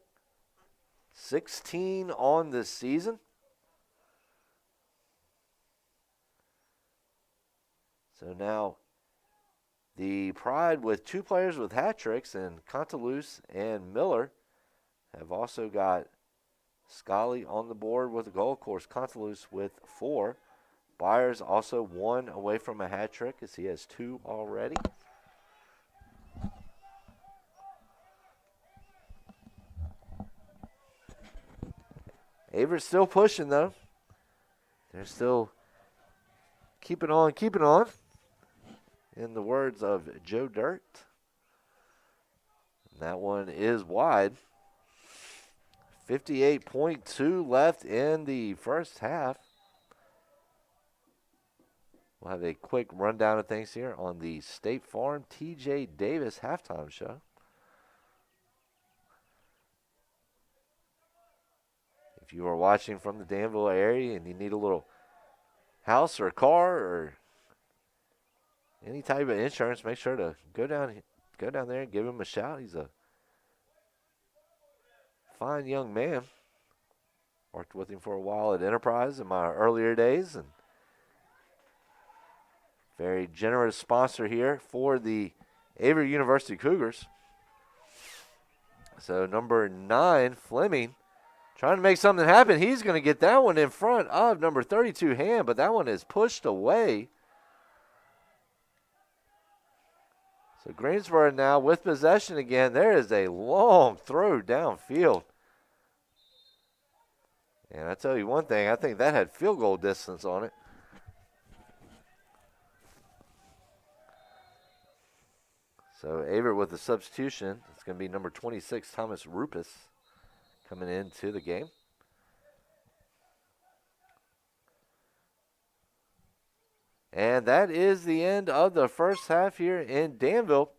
16 on the season. So now the Pride with 2 players with hat tricks, and Contaluse and Miller have also got Scully on the board with a goal. Of course, Contaluse with 4. Byers also 1 away from a hat trick as he has 2 already. Averett's still pushing, though. They're still keeping on, in the words of Joe Dirt. And that one is wide. 58.2 left in the first half. We'll have a quick rundown of things here on the State Farm TJ Davis halftime show. If you are watching from the Danville area and you need a little house or a car or any type of insurance, make sure to go down there and give him a shout. He's a fine young man. Worked with him for a while at Enterprise in my earlier days, and very generous sponsor here for the Averett University Cougars. So number 9, Fleming, trying to make something happen. He's going to get that one in front of number 32, Ham, but that one is pushed away. So Greensboro now with possession again. There is a long throw downfield. And I tell you one thing, I think that had field goal distance on it. So Averett with the substitution. It's going to be number 26, Thomas Rupus, coming into the game. And that is the end of the first half here in Danville.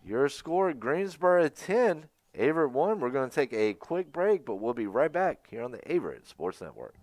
Your score, Greensboro 10, Averett 1. We're going to take a quick break, but we'll be right back here on the Averett Sports Network.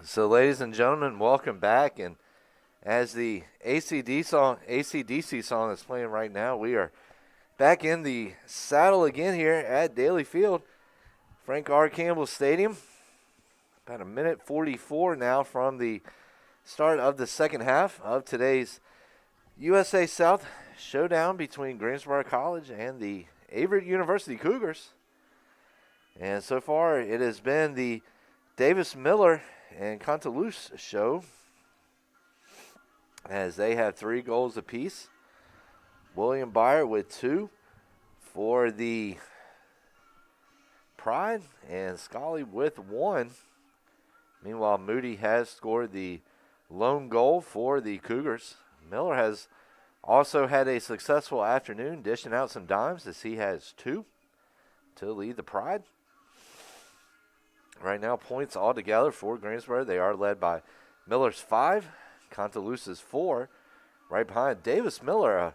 So, ladies and gentlemen, welcome back. And as the AC/DC song is playing right now, we are back in the saddle again here at Daly Field, Frank R. Campbell Stadium. About a minute 44 now from the start of the second half of today's USA South showdown between Greensboro College and the Averett University Cougars. And so far, it has been the Davis Miller and Contaluse show, as they have 3 goals apiece. William Byer with 2 for the Pride, and Scully with 1. Meanwhile, Moody has scored the lone goal for the Cougars. Miller has also had a successful afternoon, dishing out some dimes, as he has 2 to lead the Pride. Right now, points all together for Greensboro. They are led by Miller's 5, Contaluse's 4. Right behind Davis Miller,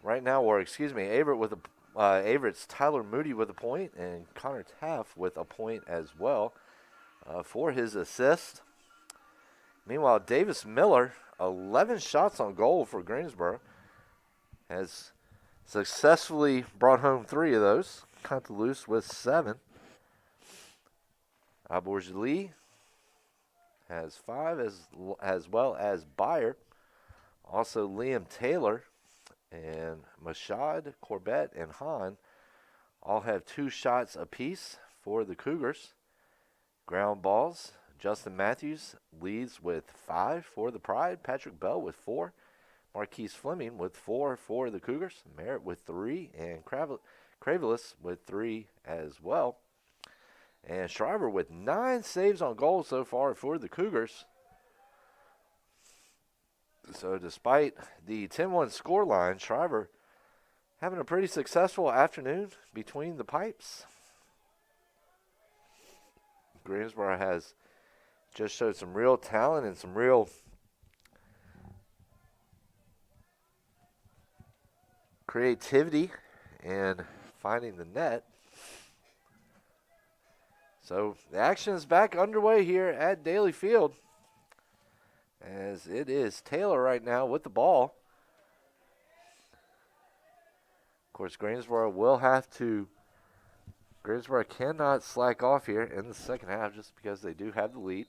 Averett with Averett's Tyler Moody with a point, and Connor Taft with a point as well for his assist. Meanwhile, Davis Miller, 11 shots on goal for Greensboro, has successfully brought home 3 of those. Contaluse with 7. Aborgili has 5, as well as Byer. Also, Liam Taylor and Mashad, Corbett, and Hahn all have 2 shots apiece for the Cougars. Ground balls, Justin Matthews leads with 5 for the Pride. Patrick Bell with 4. Marquise Fleming with 4 for the Cougars. Merritt with 3, and Cravelis with 3 as well. And Shriver with 9 saves on goal so far for the Cougars. So despite the 10-1 scoreline, Shriver having a pretty successful afternoon between the pipes. Greensboro has just showed some real talent and some real creativity in finding the net. So the action is back underway here at Daly Field, as it is Taylor right now with the ball. Of course, Greensboro cannot slack off here in the second half just because they do have the lead.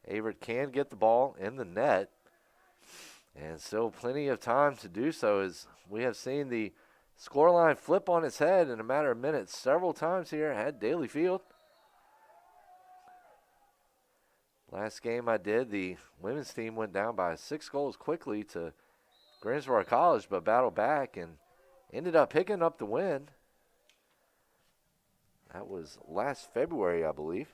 Averett can get the ball in the net, and still plenty of time to do so, as we have seen the scoreline flip on its head in a matter of minutes several times here at Daly Field. Last game I did, the women's team went down by 6 goals quickly to Greensboro College, but battled back and ended up picking up the win. That was last February, I believe.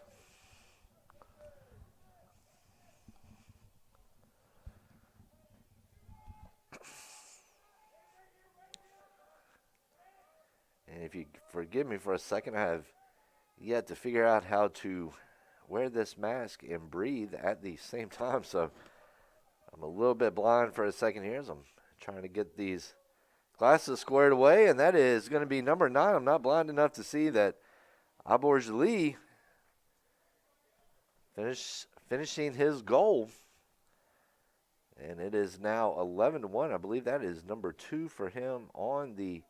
And if you forgive me for a second, I have yet to figure out how to wear this mask and breathe at the same time, so I'm a little bit blind for a second here as I'm trying to get these glasses squared away, and that is going to be number 9. I'm not blind enough to see that Aborgili finishing his goal, and it is now 11-1. I believe that is number 2 for him on the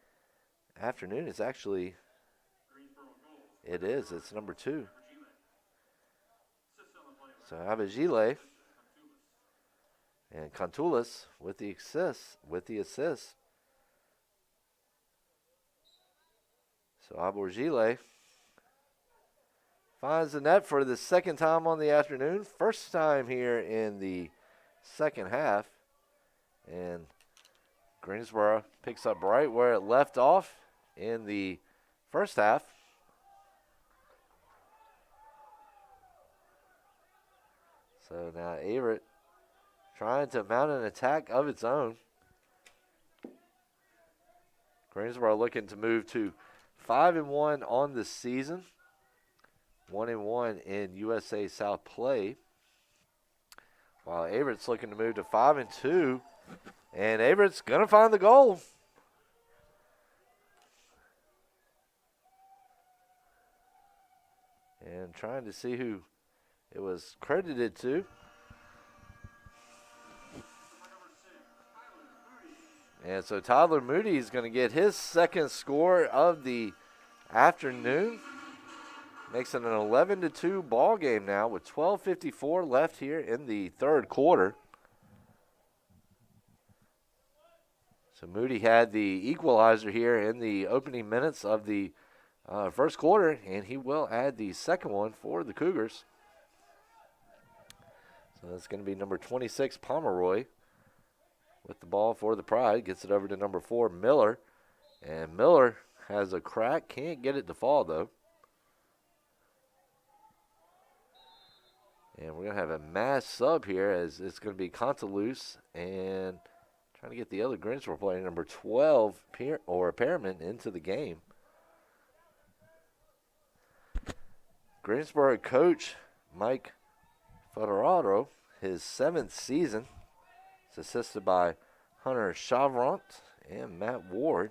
afternoon. It's actually, it is. It's number 2. So Abagile and Contulis with the assist. So Aborgile finds the net for the second time on the afternoon. First time here in the second half. And Greensboro picks up right where it left off in the first half. So now Averett trying to mount an attack of its own. Greensboro looking to move to 5-1 on the season. 1-1 in USA South play. While Averett's looking to move to 5-2. And Averett's going to find the goal. And trying to see who it was credited to. And so Tyler Moody is going to get his second score of the afternoon. Makes it an 11-2 ball game now with 12:54 left here in the third quarter. So Moody had the equalizer here in the opening minutes of the first quarter, and he will add the second one for the Cougars. So that's going to be number 26, Pomeroy, with the ball for the Pride. Gets it over to number 4, Miller. And Miller has a crack. Can't get it to fall, though. And we're going to have a mass sub here as it's going to be Contaluse and trying to get the other Greensboro player, number 12, Pearman, into the game. Greensboro coach Mike Federado, his 7th season. It's assisted by Hunter Chavrant and Matt Ward.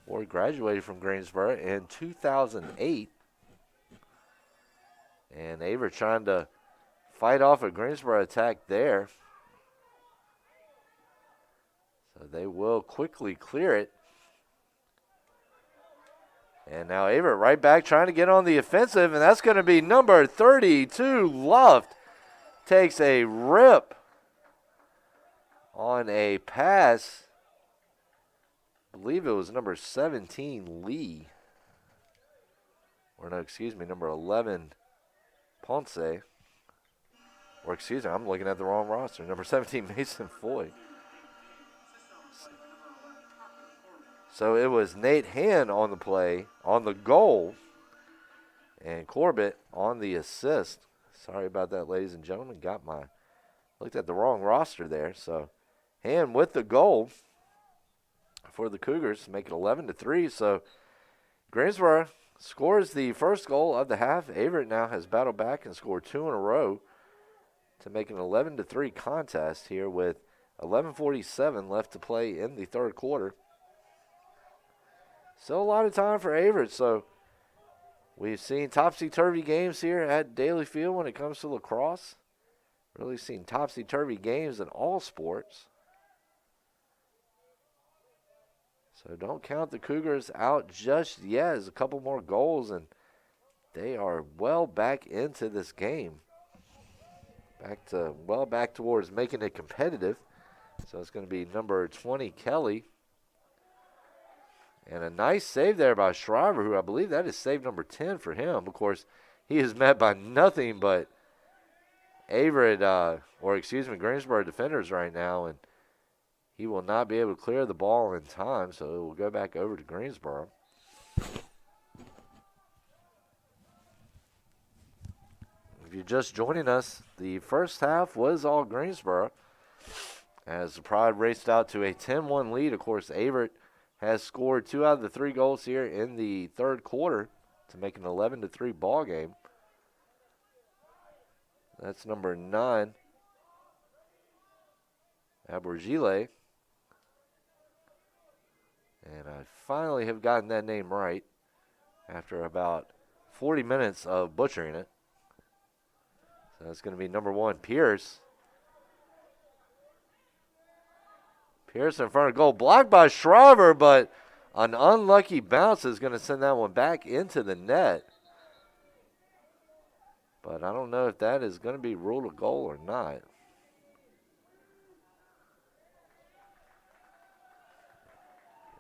Ward graduated from Greensboro in 2008. And Averett trying to fight off a Greensboro attack there. So they will quickly clear it. And now Averett right back trying to get on the offensive, and that's going to be number 32, Luft. Takes a rip on a pass. I believe it was number 17, Lee. Or no, excuse me, number 11, Ponce. Or excuse me, I'm looking at the wrong roster. Number 17, Mason Foy. So it was Nate Hand on the play, on the goal, and Corbett on the assist. Sorry about that, ladies and gentlemen. Looked at the wrong roster there. So Hand with the goal for the Cougars to make it 11-3. So Greensboro scores the first goal of the half. Averett now has battled back and scored 2 in a row to make an 11-3 contest here with 11:47 left to play in the third quarter. Still a lot of time for Averett, so we've seen topsy-turvy games here at Daly Field when it comes to lacrosse. Really seen topsy-turvy games in all sports. So don't count the Cougars out just yet. There's a couple more goals, and they are well back into this game. Back towards making it competitive. So it's going to be number 20, Kelly. And a nice save there by Shriver, who I believe that is save number 10 for him. Of course, he is met by nothing but Greensboro defenders right now, and he will not be able to clear the ball in time, so it will go back over to Greensboro. If you're just joining us, the first half was all Greensboro as the Pride raced out to a 10-1 lead. Of course, Averett has scored 2 out of the 3 goals here in the third quarter to make an 11-3 ball game. That's number 9, Abergile. And I finally have gotten that name right after about 40 minutes of butchering it. So that's going to be number 1, Pierce. Pierce in front of goal, blocked by Shriver, but an unlucky bounce is going to send that one back into the net. But I don't know if that is going to be ruled a goal or not.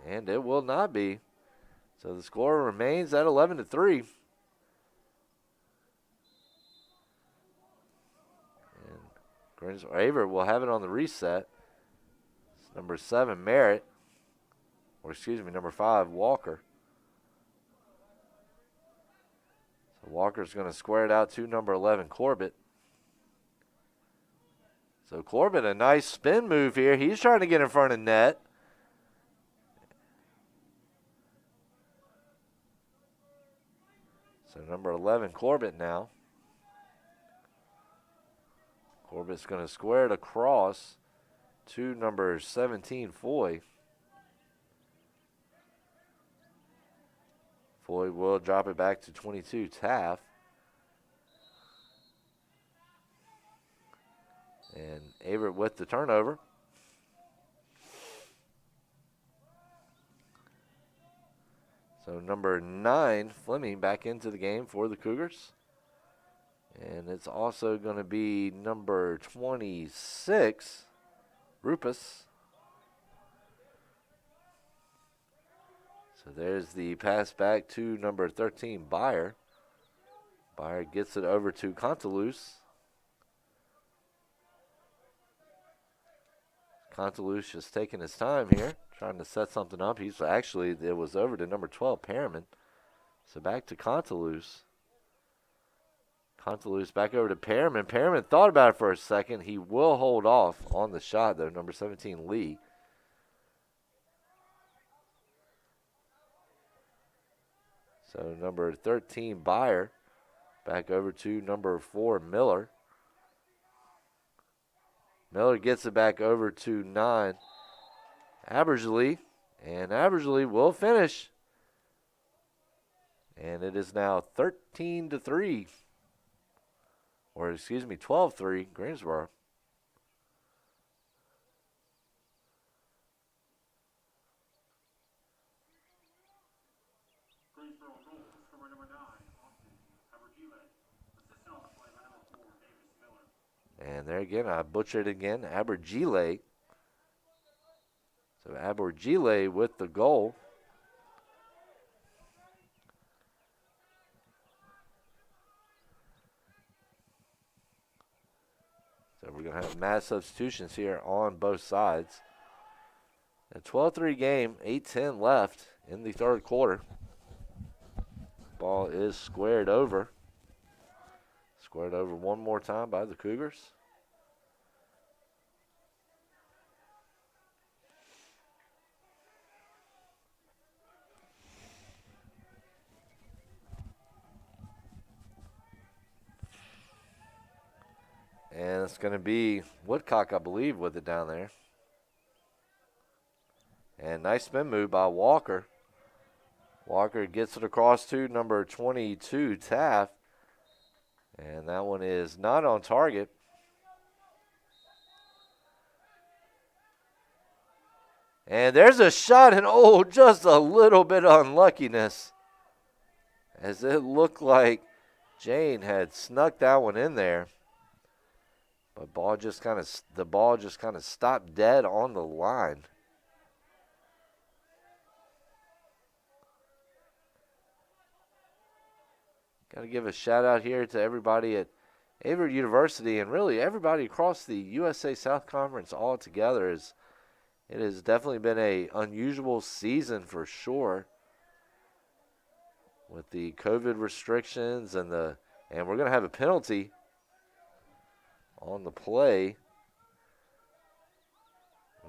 And it will not be. So the score remains at 11-3. And Averett will have it on the reset. Number 7, Merritt. Number 5, Walker. So Walker's going to square it out to number 11, Corbett. So Corbett, a nice spin move here. He's trying to get in front of net. So number 11, Corbett now. Corbett's going to square it across to number 17, Foy. Foy will drop it back to 22, Taft. Averett with the turnover. So number 9, Fleming, back into the game for the Cougars. And it's also going to be number 26, Rupus. So there's the pass back to number 13, Byer. Byer gets it over to Contaluse. Contaluse just taking his time here, trying to set something up. It was over to number 12, Perriman. So back to Contaluse. Contaluse back over to Perriman. Perriman thought about it for a second. He will hold off on the shot, though, number 17, Lee. So number 13, Byer, back over to number 4, Miller. Miller gets it back over to 9, Abersley, and Abersley will finish. And it is now 13-3, or 12-3, Greensboro. And there again, I butchered it again, Abergile. So Abergile with the goal. So we're going to have mass substitutions here on both sides. A 12-3 game, 8:10 left in the third quarter. Ball is squared over. Squared over one more time by the Cougars. And it's going to be Woodcock, I believe, with it down there. And nice spin move by Walker. Walker gets it across to number 22, Taft. And that one is not on target. And there's a shot, and just a little bit of unluckiness, as it looked like Jane had snuck that one in there. But the ball just kind of stopped dead on the line. Got to give a shout out here to everybody at Averett University, and really everybody across the USA South Conference all together. It has definitely been an unusual season for sure, with the COVID restrictions and we're going to have a penalty on the play.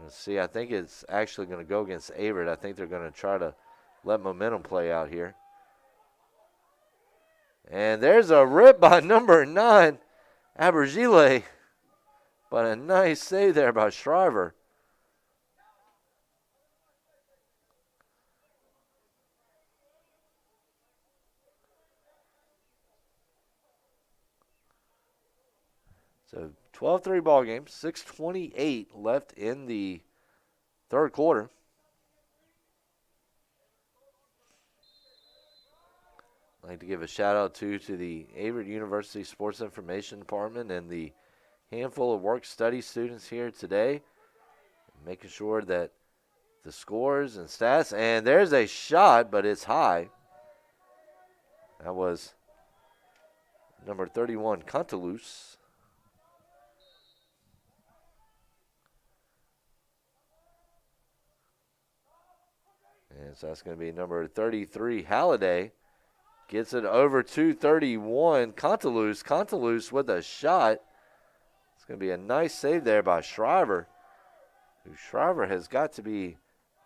Let's see, I think it's actually going to go against Averett. I think they're going to try to let momentum play out here. And there's a rip by number 9, Abergile. But a nice save there by Shriver. So 12-3 ball game, 6:28 left in the third quarter. I'd like to give a shout out to the Averett University Sports Information Department and the handful of work study students here today, making sure that the scores and stats, and there's a shot, but it's high. That was number 31, Contaluse. And so that's going to be number 33, Halliday. Gets it over to 31, Contaluse. Contaluse with a shot. It's going to be a nice save there by Shriver. Shriver has got to be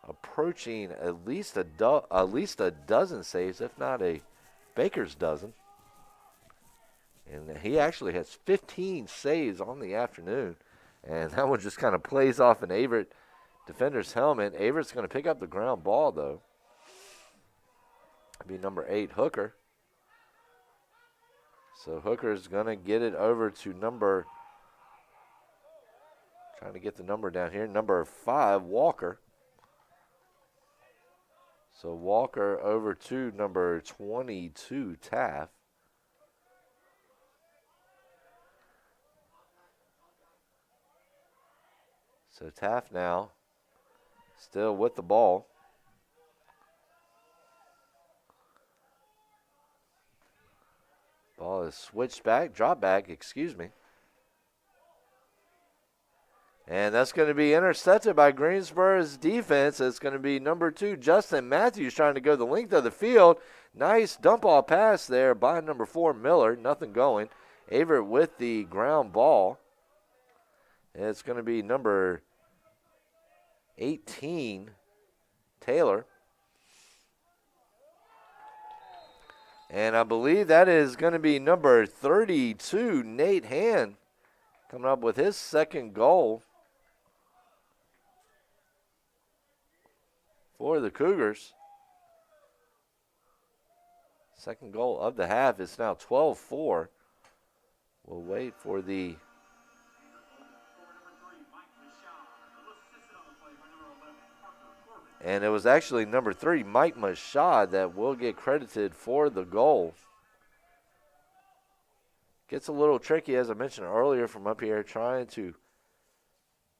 approaching at least a dozen saves, if not a baker's dozen. And he actually has 15 saves on the afternoon. And that one just kind of plays off an Averett defender's helmet. Averett's going to pick up the ground ball, though. Be number 8, Hooker. So Hooker's going to get it over to number Trying to get the number down here. Number 5, Walker. So Walker over to number 22, Taft. So Taft now still with the ball. Ball is switched back, drop back, excuse me. And that's going to be intercepted by Greensboro's defense. It's going to be number 2, Justin Matthews, trying to go the length of the field. Nice dump ball pass there by number 4, Miller. Nothing going. Averett with the ground ball. And it's going to be number 18, Taylor. And I believe that is going to be number 32, Nate Hand, coming up with his second goal for the Cougars. Second goal of the half. It's now 12-4. We'll wait for the and it was actually number 3, Mike Mashad, that will get credited for the goal. Gets a little tricky, as I mentioned earlier, from up here, trying to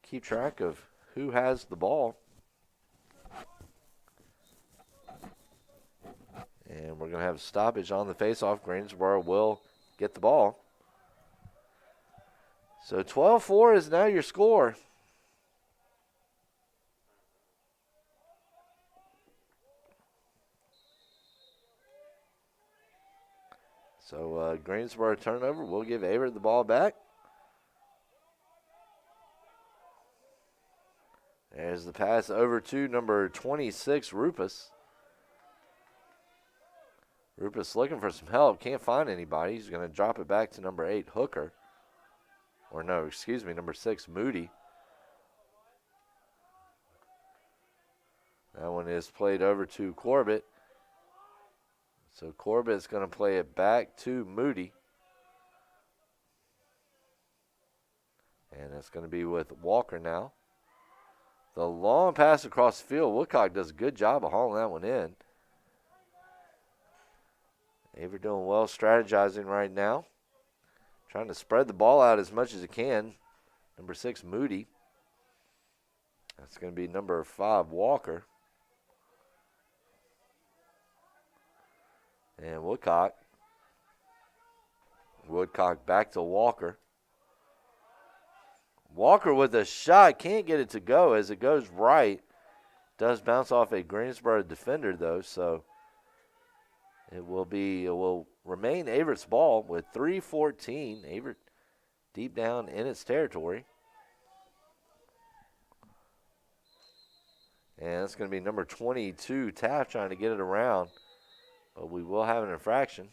keep track of who has the ball. And we're going to have a stoppage on the faceoff. Greensboro will get the ball. So 12-4 is now your score. So Greensboro turnover. We'll give Averett the ball back. There's the pass over to number 26, Rupus. Rupus looking for some help. Can't find anybody. He's going to drop it back to number 8, Hooker. Or no, excuse me, number 6, Moody. That one is played over to Corbett. So Corbett's going to play it back to Moody. And that's going to be with Walker now. The long pass across the field. Woodcock does a good job of hauling that one in. Averett doing well strategizing right now. Trying to spread the ball out as much as he can. Number 6, Moody. That's going to be number 5, Walker. And Woodcock. Woodcock back to Walker. Walker with a shot. Can't get it to go as it goes right. Does bounce off a Greensboro defender, though, so it will remain Averett's ball with 3:14. Averett deep down in its territory. And that's going to be number 22, Taft, trying to get it around. But we will have an infraction.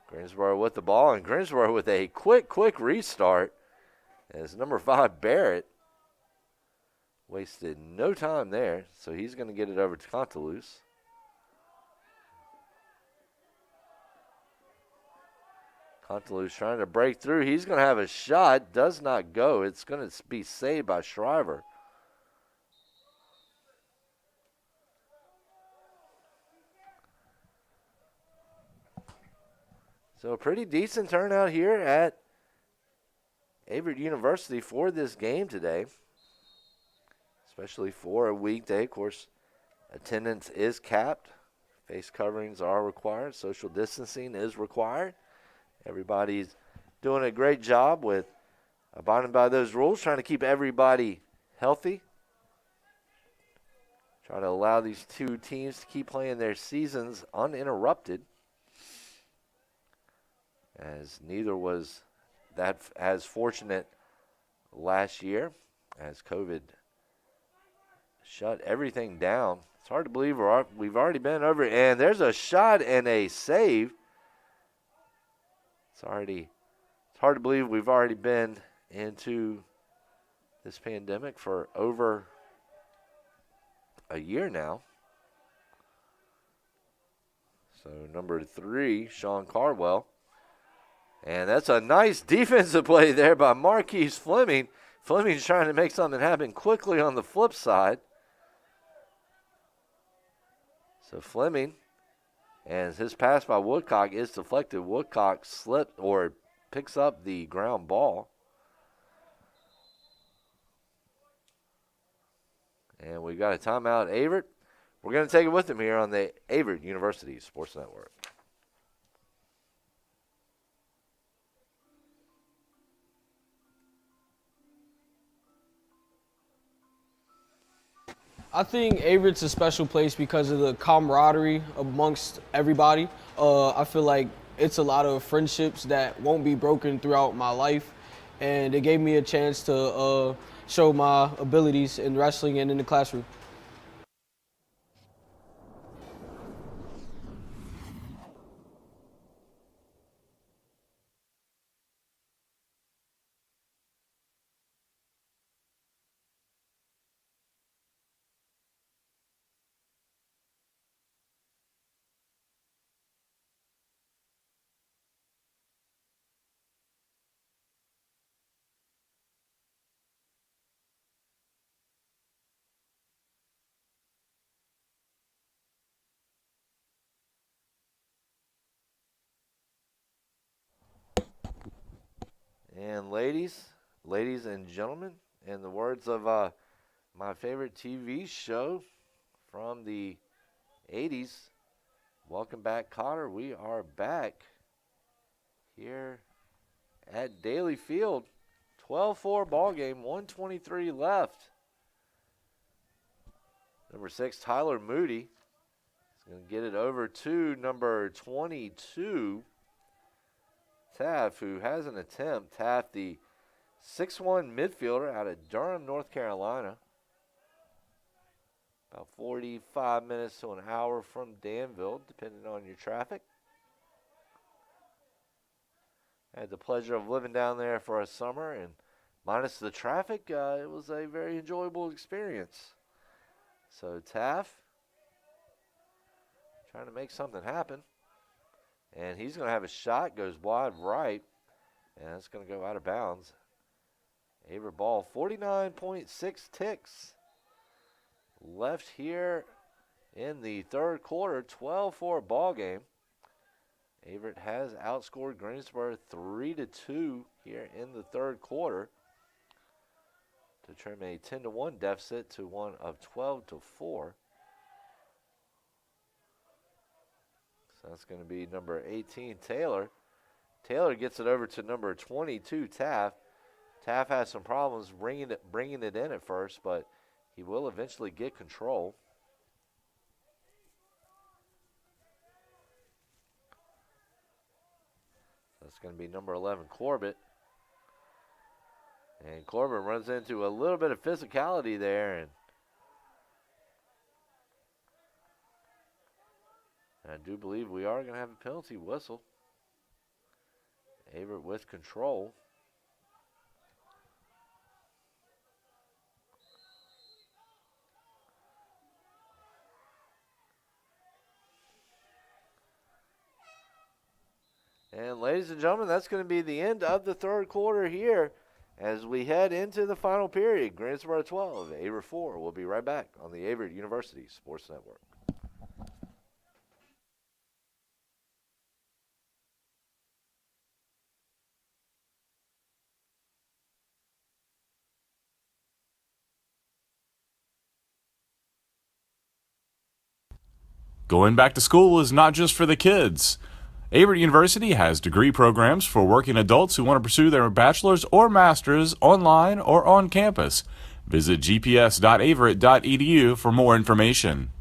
Greensboro with the ball, and Greensboro with a quick restart. As number 5, Barrett, wasted no time there, so he's going to get it over to Contaluse. Contaluse trying to break through. He's going to have a shot. Does not go. It's going to be saved by Shriver. So a pretty decent turnout here at Averett University for this game today, especially for a weekday. Of course, attendance is capped. Face coverings are required. Social distancing is required. Everybody's doing a great job with abiding by those rules, trying to keep everybody healthy. Try to allow these two teams to keep playing their seasons uninterrupted, as neither was that as fortunate last year as COVID shut everything down. It's hard to believe we've already been over it. And there's a shot and a save. It's hard to believe we've already been into this pandemic for over a year now. So number 3, Sean Cardwell. And that's a nice defensive play there by Marquise Fleming, Fleming's trying to make something happen quickly on the flip side. So Fleming, and his pass by Woodcock is deflected. Woodcock slipped or picks up the ground ball. And we got a timeout, Averett. We're going to take it with him here on the Averett University Sports Network. I think Averett's a special place because of the camaraderie amongst everybody. I feel like it's a lot of friendships that won't be broken throughout my life, and it gave me a chance to show my abilities in wrestling and in the classroom. And ladies and gentlemen, in the words of my favorite TV show from the 80s, welcome back, Cotter. We are back here at Daly Field. 12-4 ball game, 1:23 left. Number 6, Tyler Moody, is going to get it over to number 22, Taft, who has an attempt. Taft, the 6'1 midfielder out of Durham, North Carolina. About 45 minutes to an hour from Danville, depending on your traffic. I had the pleasure of living down there for a summer, and minus the traffic, it was a very enjoyable experience. So Taft trying to make something happen. And he's going to have a shot, goes wide right, and it's going to go out of bounds. Averett ball, 49.6 ticks left here in the third quarter, 12-4 ball game. Averett has outscored Greensboro 3-2 here in the third quarter to trim a 10-1 deficit to one of 12-4. So that's going to be number 18, Taylor. Taylor gets it over to number 22, Taft. Taft has some problems bringing it in at first, but he will eventually get control. That's going to be number 11, Corbett. And Corbett runs into a little bit of physicality there, and I do believe we are going to have a penalty whistle. Averett with control. And ladies and gentlemen, that's going to be the end of the third quarter here as we head into the final period. Greensboro 12, Averett 4. We'll be right back on the Averett University Sports Network. Going back to school is not just for the kids. Averett University has degree programs for working adults who want to pursue their bachelor's or master's online or on campus. Visit gps.averett.edu for more information.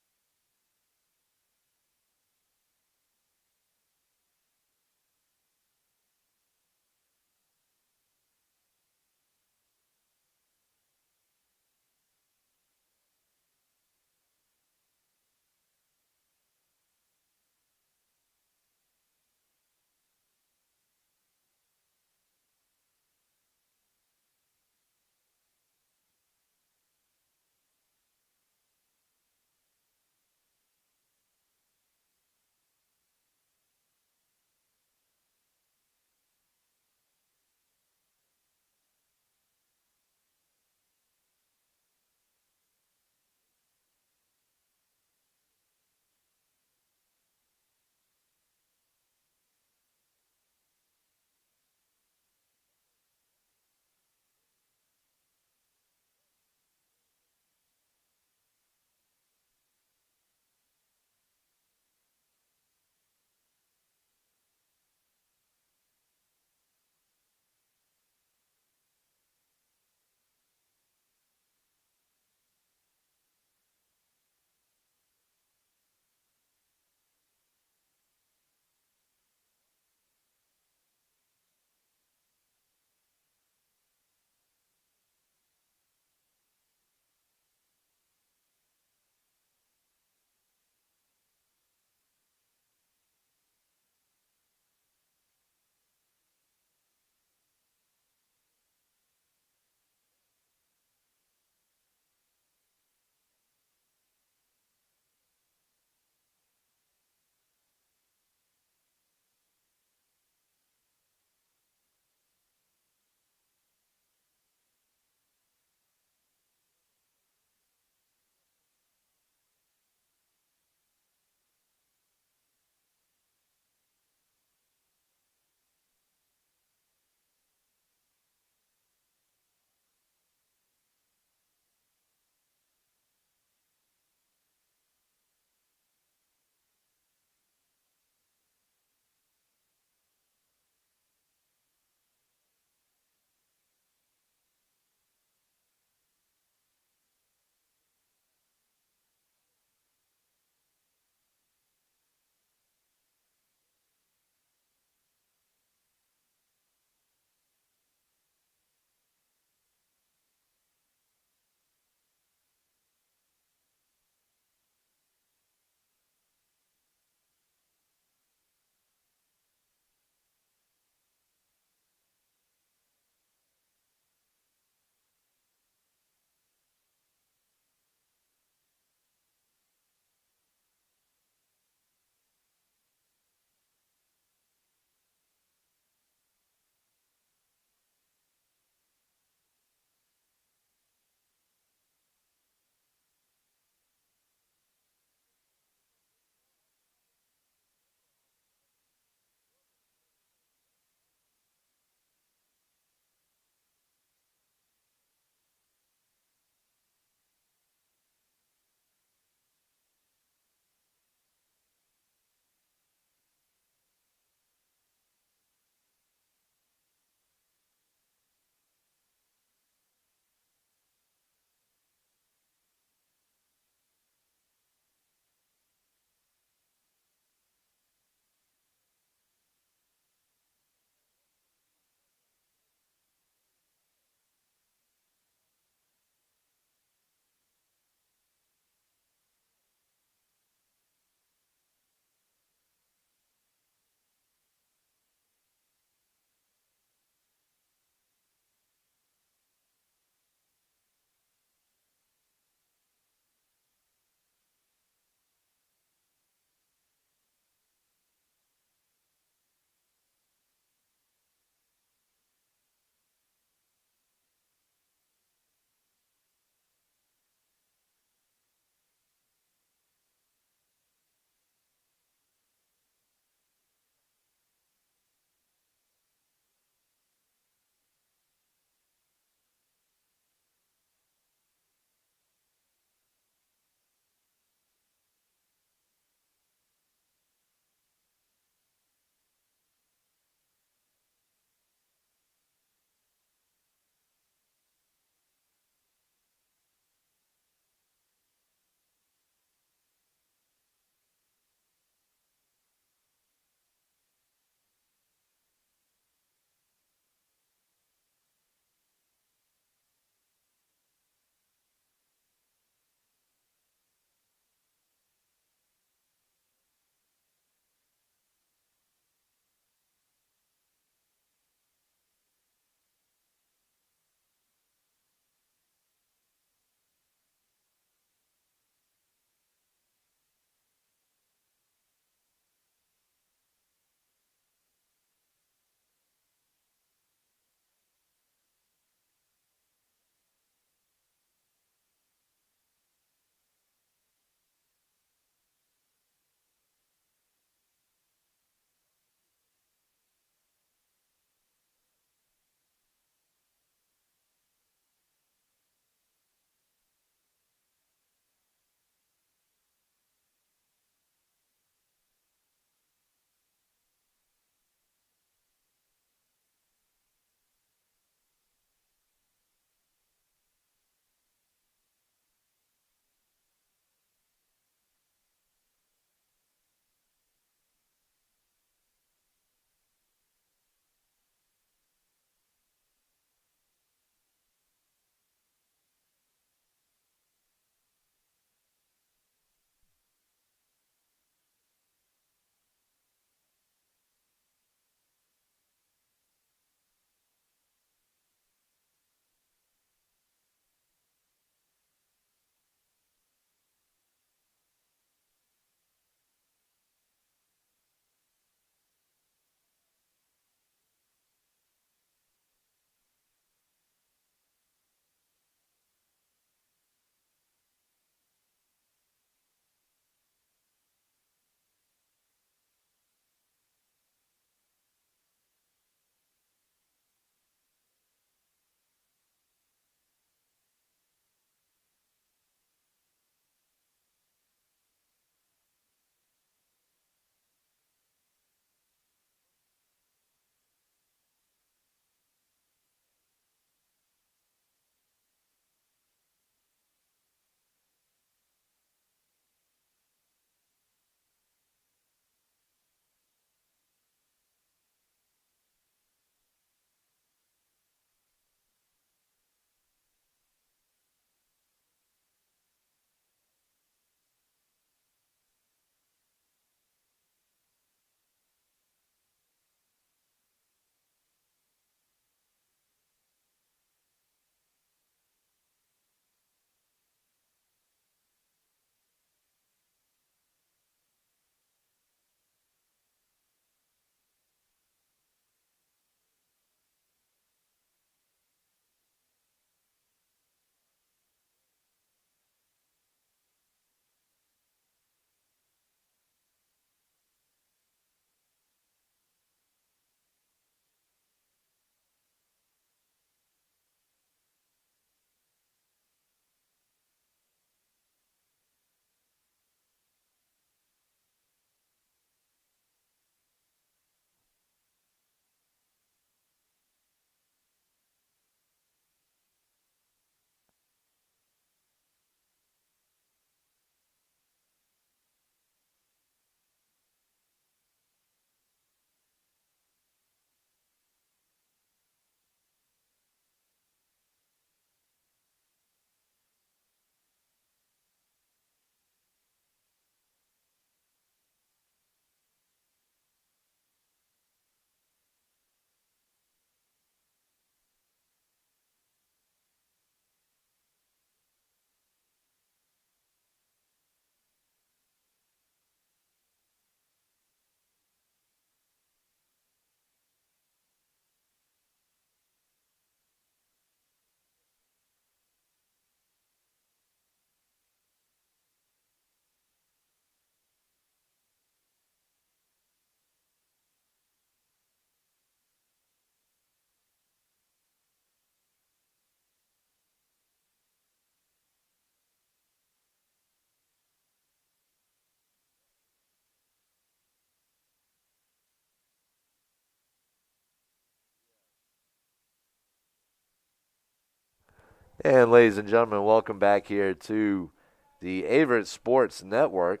And ladies and gentlemen, welcome back here to the Averett Sports Network.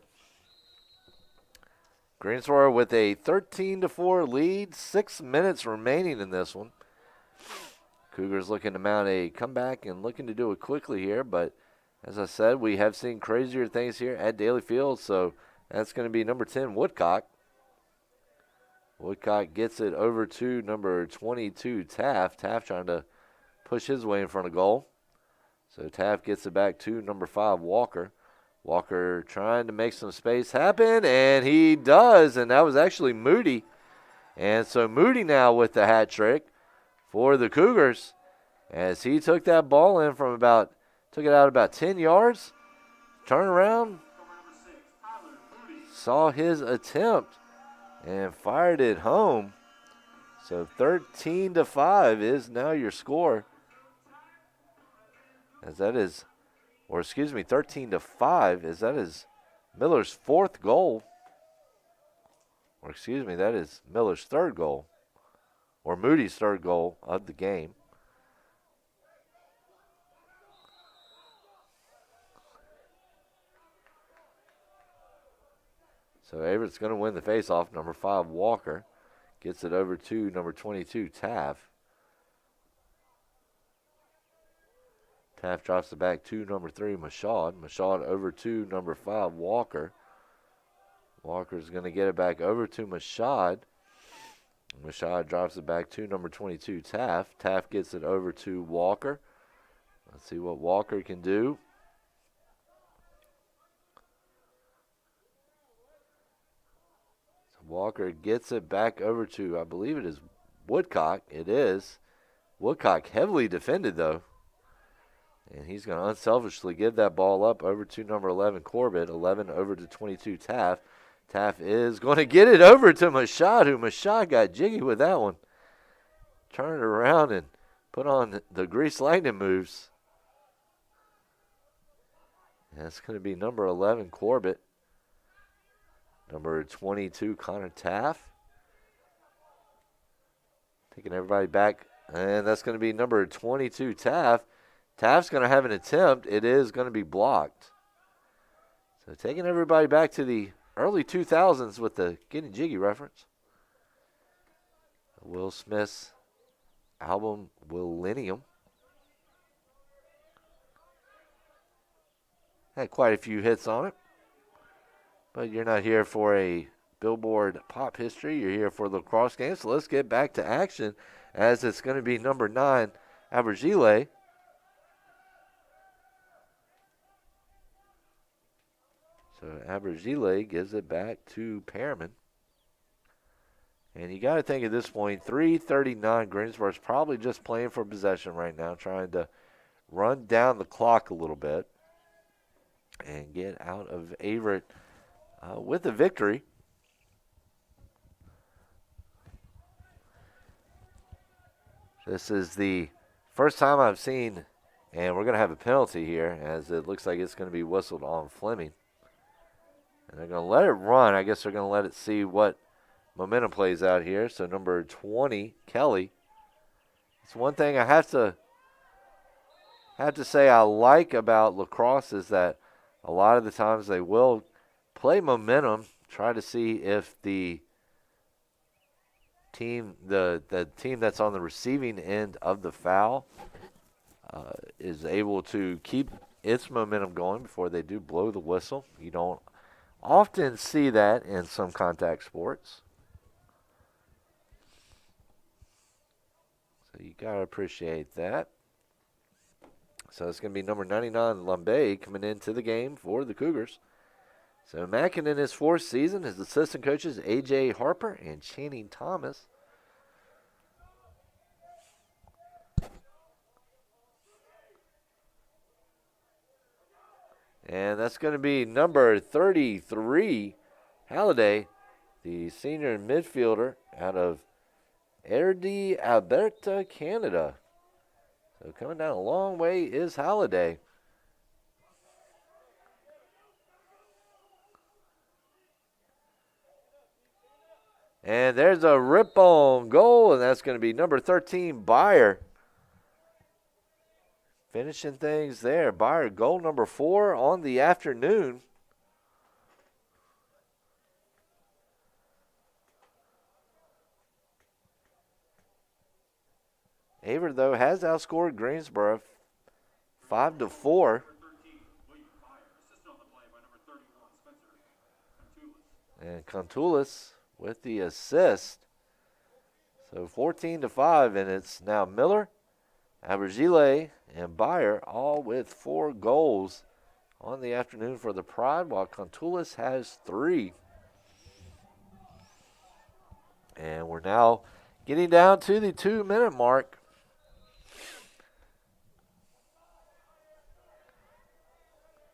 Greensboro with a 13-4 lead, 6 minutes remaining in this one. Cougars looking to mount a comeback and looking to do it quickly here, but as I said, we have seen crazier things here at Daly Field, so that's going to be number 10, Woodcock. Woodcock gets it over to number 22, Taft. Taft trying to push his way in front of goal. So Taft gets it back to number 5, Walker. Walker trying to make some space happen, and he does, and that was actually Moody. And so Moody now with the hat trick for the Cougars as he took that ball in from took it out about 10 yards, turned around, saw his attempt, and fired it home. So 13-5 is now your score. As that is, 13-5 as that is Miller's 4th goal. That is Miller's 3rd goal, or Moody's 3rd goal of the game. So Averett's going to win the faceoff. Number 5, Walker, gets it over to number 22, Taft. Taft drops it back to number 3, Mashad. Mashad over to number 5, Walker. Walker's going to get it back over to Mashad. Mashad drops it back to number 22, Taft. Taft gets it over to Walker. Let's see what Walker can do. So Walker gets it back over to, I believe it is Woodcock. It is. Woodcock heavily defended, though. And he's going to unselfishly give that ball up over to number 11, Corbett. 11 over to 22, Taft. Taft is going to get it over to Mashad, who Mashad got jiggy with that one. Turned it around and put on the grease lightning moves. And that's going to be number 11, Corbett. Number 22, Connor Taft. Taking everybody back. And that's going to be number 22, Taft. Taft's going to have an attempt. It is going to be blocked. So taking everybody back to the early 2000s with the Getting Jiggy reference. Will Smith's album, Millennium. Had quite a few hits on it. But you're not here for a Billboard pop history. You're here for the lacrosse game. So let's get back to action as it's going to be number 9, Abergile. So Abergile gives it back to Pearman. And you got to think at this point, 3:39, Greensboro's probably just playing for possession right now, trying to run down the clock a little bit and get out of Averett with a victory. This is the first time I've seen, and we're going to have a penalty here as it looks like it's going to be whistled on Fleming. And they're going to let it run. I guess they're going to let it see what momentum plays out here. So number 20, Kelly. It's one thing I have to say I like about lacrosse is that a lot of the times they will play momentum, try to see if the team, the team that's on the receiving end of the foul is able to keep its momentum going before they do blow the whistle. You don't often see that in some contact sports. So you got to appreciate that. So it's going to be number 99, Lambe, coming into the game for the Cougars. So Mackin in his 4th season, his assistant coaches, A.J. Harper and Channing Thomas. And that's going to be number 33, Halliday, the senior midfielder out of Erdi, Alberta, Canada. So coming down a long way is Halliday. And there's a rip-on goal, and that's going to be number 13, Byer. finishing things there. Byer, goal number 4 on the afternoon. Averett, though, has outscored Greensboro 5-4. And Contulis with the assist. So 14-5, and it's now Miller, Abergile, and Byer all with 4 goals on the afternoon for the Pride, while Contulis has 3. And we're now getting down to the 2-minute mark.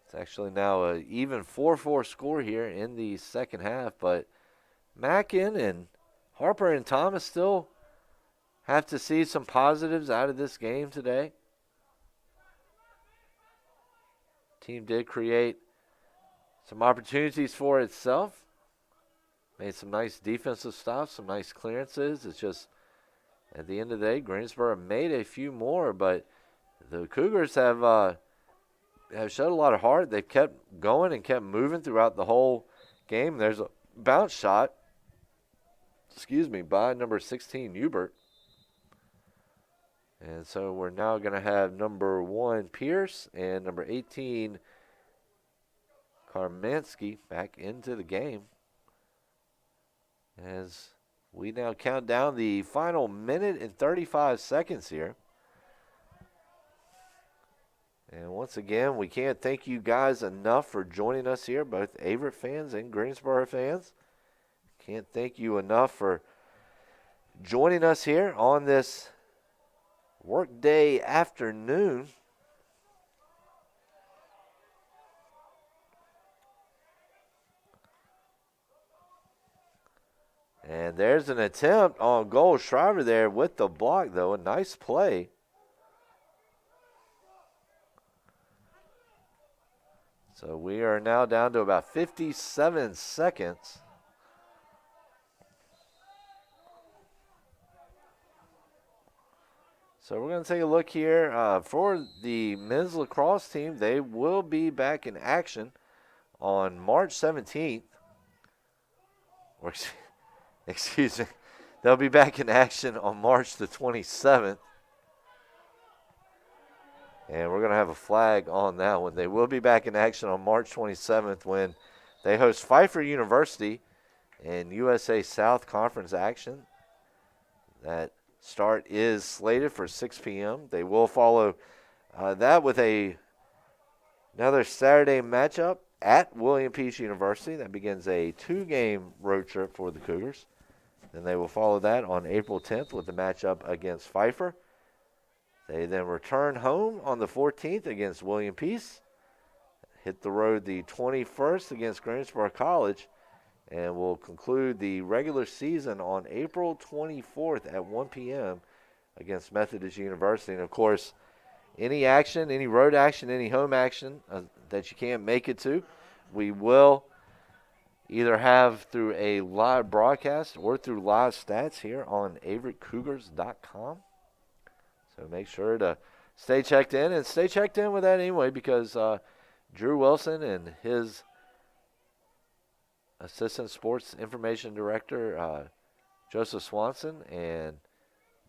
It's actually now an even 4-4 score here in the second half, but Mackin and Harper and Thomas still have to see some positives out of this game today. Team did create some opportunities for itself. Made some nice defensive stops, some nice clearances. It's just, at the end of the day, Greensboro made a few more, but the Cougars have showed a lot of heart. They've kept going and kept moving throughout the whole game. There's a bounce shot, by number 16, Hubert. And so we're now going to have number 1, Pierce, and number 18, Karmansky, back into the game. As we now count down the final minute and 35 seconds here. And once again, we can't thank you guys enough for joining us here, both Averett fans and Greensboro fans. Can't thank you enough for joining us here on this workday afternoon. And there's an attempt on goal. Shriver there with the block, though. A nice play. So we are now down to about 57 seconds. So we're going to take a look here for the men's lacrosse team. They will be back in action on March 17th. Or, excuse me. They'll be back in action on March the 27th. And we're going to have a flag on that one. They will be back in action on March 27th when they host Pfeiffer University in USA South Conference action. That start is slated for 6 p.m. They will follow that with another Saturday matchup at William Peace University. That begins a 2-game road trip for the Cougars. Then they will follow that on April 10th with the matchup against Pfeiffer. They then return home on the 14th against William Peace. Hit the road the 21st against Greensboro College. And will conclude the regular season on April 24th at 1 p.m. against Methodist University. And, of course, any action, any road action, any home action that you can't make it to, we will either have through a live broadcast or through live stats here on AverettCougars.com. So make sure to stay checked in, and stay checked in with that anyway, because Drew Wilson and his Assistant Sports Information Director, Joseph Swanson, and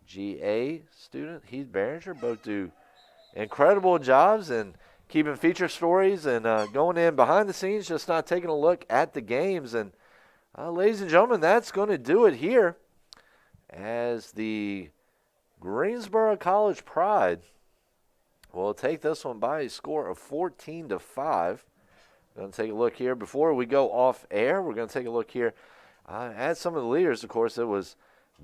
GA student Heath Behringer both do incredible jobs in keeping feature stories and going in behind the scenes, just not taking a look at the games. And ladies and gentlemen, that's going to do it here as the Greensboro College Pride will take this one by a score of 14-5. Going to take a look here. Before we go off air, we're going to take a look here at some of the leaders. Of course, it was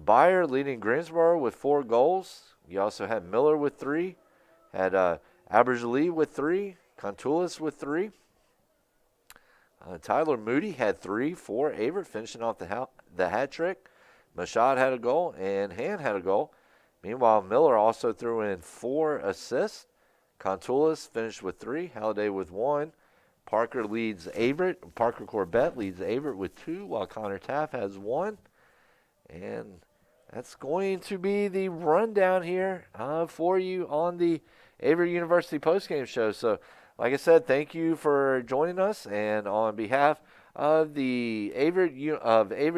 Byer leading Greensboro with 4 goals. You also had Miller with 3, had Abergile with 3, Contulis with 3. Tyler Moody had 3 for Averett, finishing off the hat trick. Mashad had a goal, and Han had a goal. Meanwhile, Miller also threw in 4 assists. Contulis finished with 3, Halliday with 1. Parker Corbett leads Averett with 2, while Connor Taff has 1. And that's going to be the rundown here for you on the Averett University postgame show. So, like I said, thank you for joining us, and on behalf of the Averett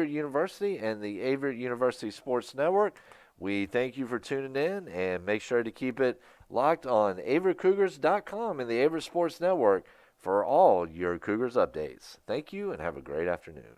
University and the Averett University Sports Network, we thank you for tuning in, and make sure to keep it locked on AverettCougars.com and the Averett Sports Network for all your Cougars updates. Thank you, and have a great afternoon.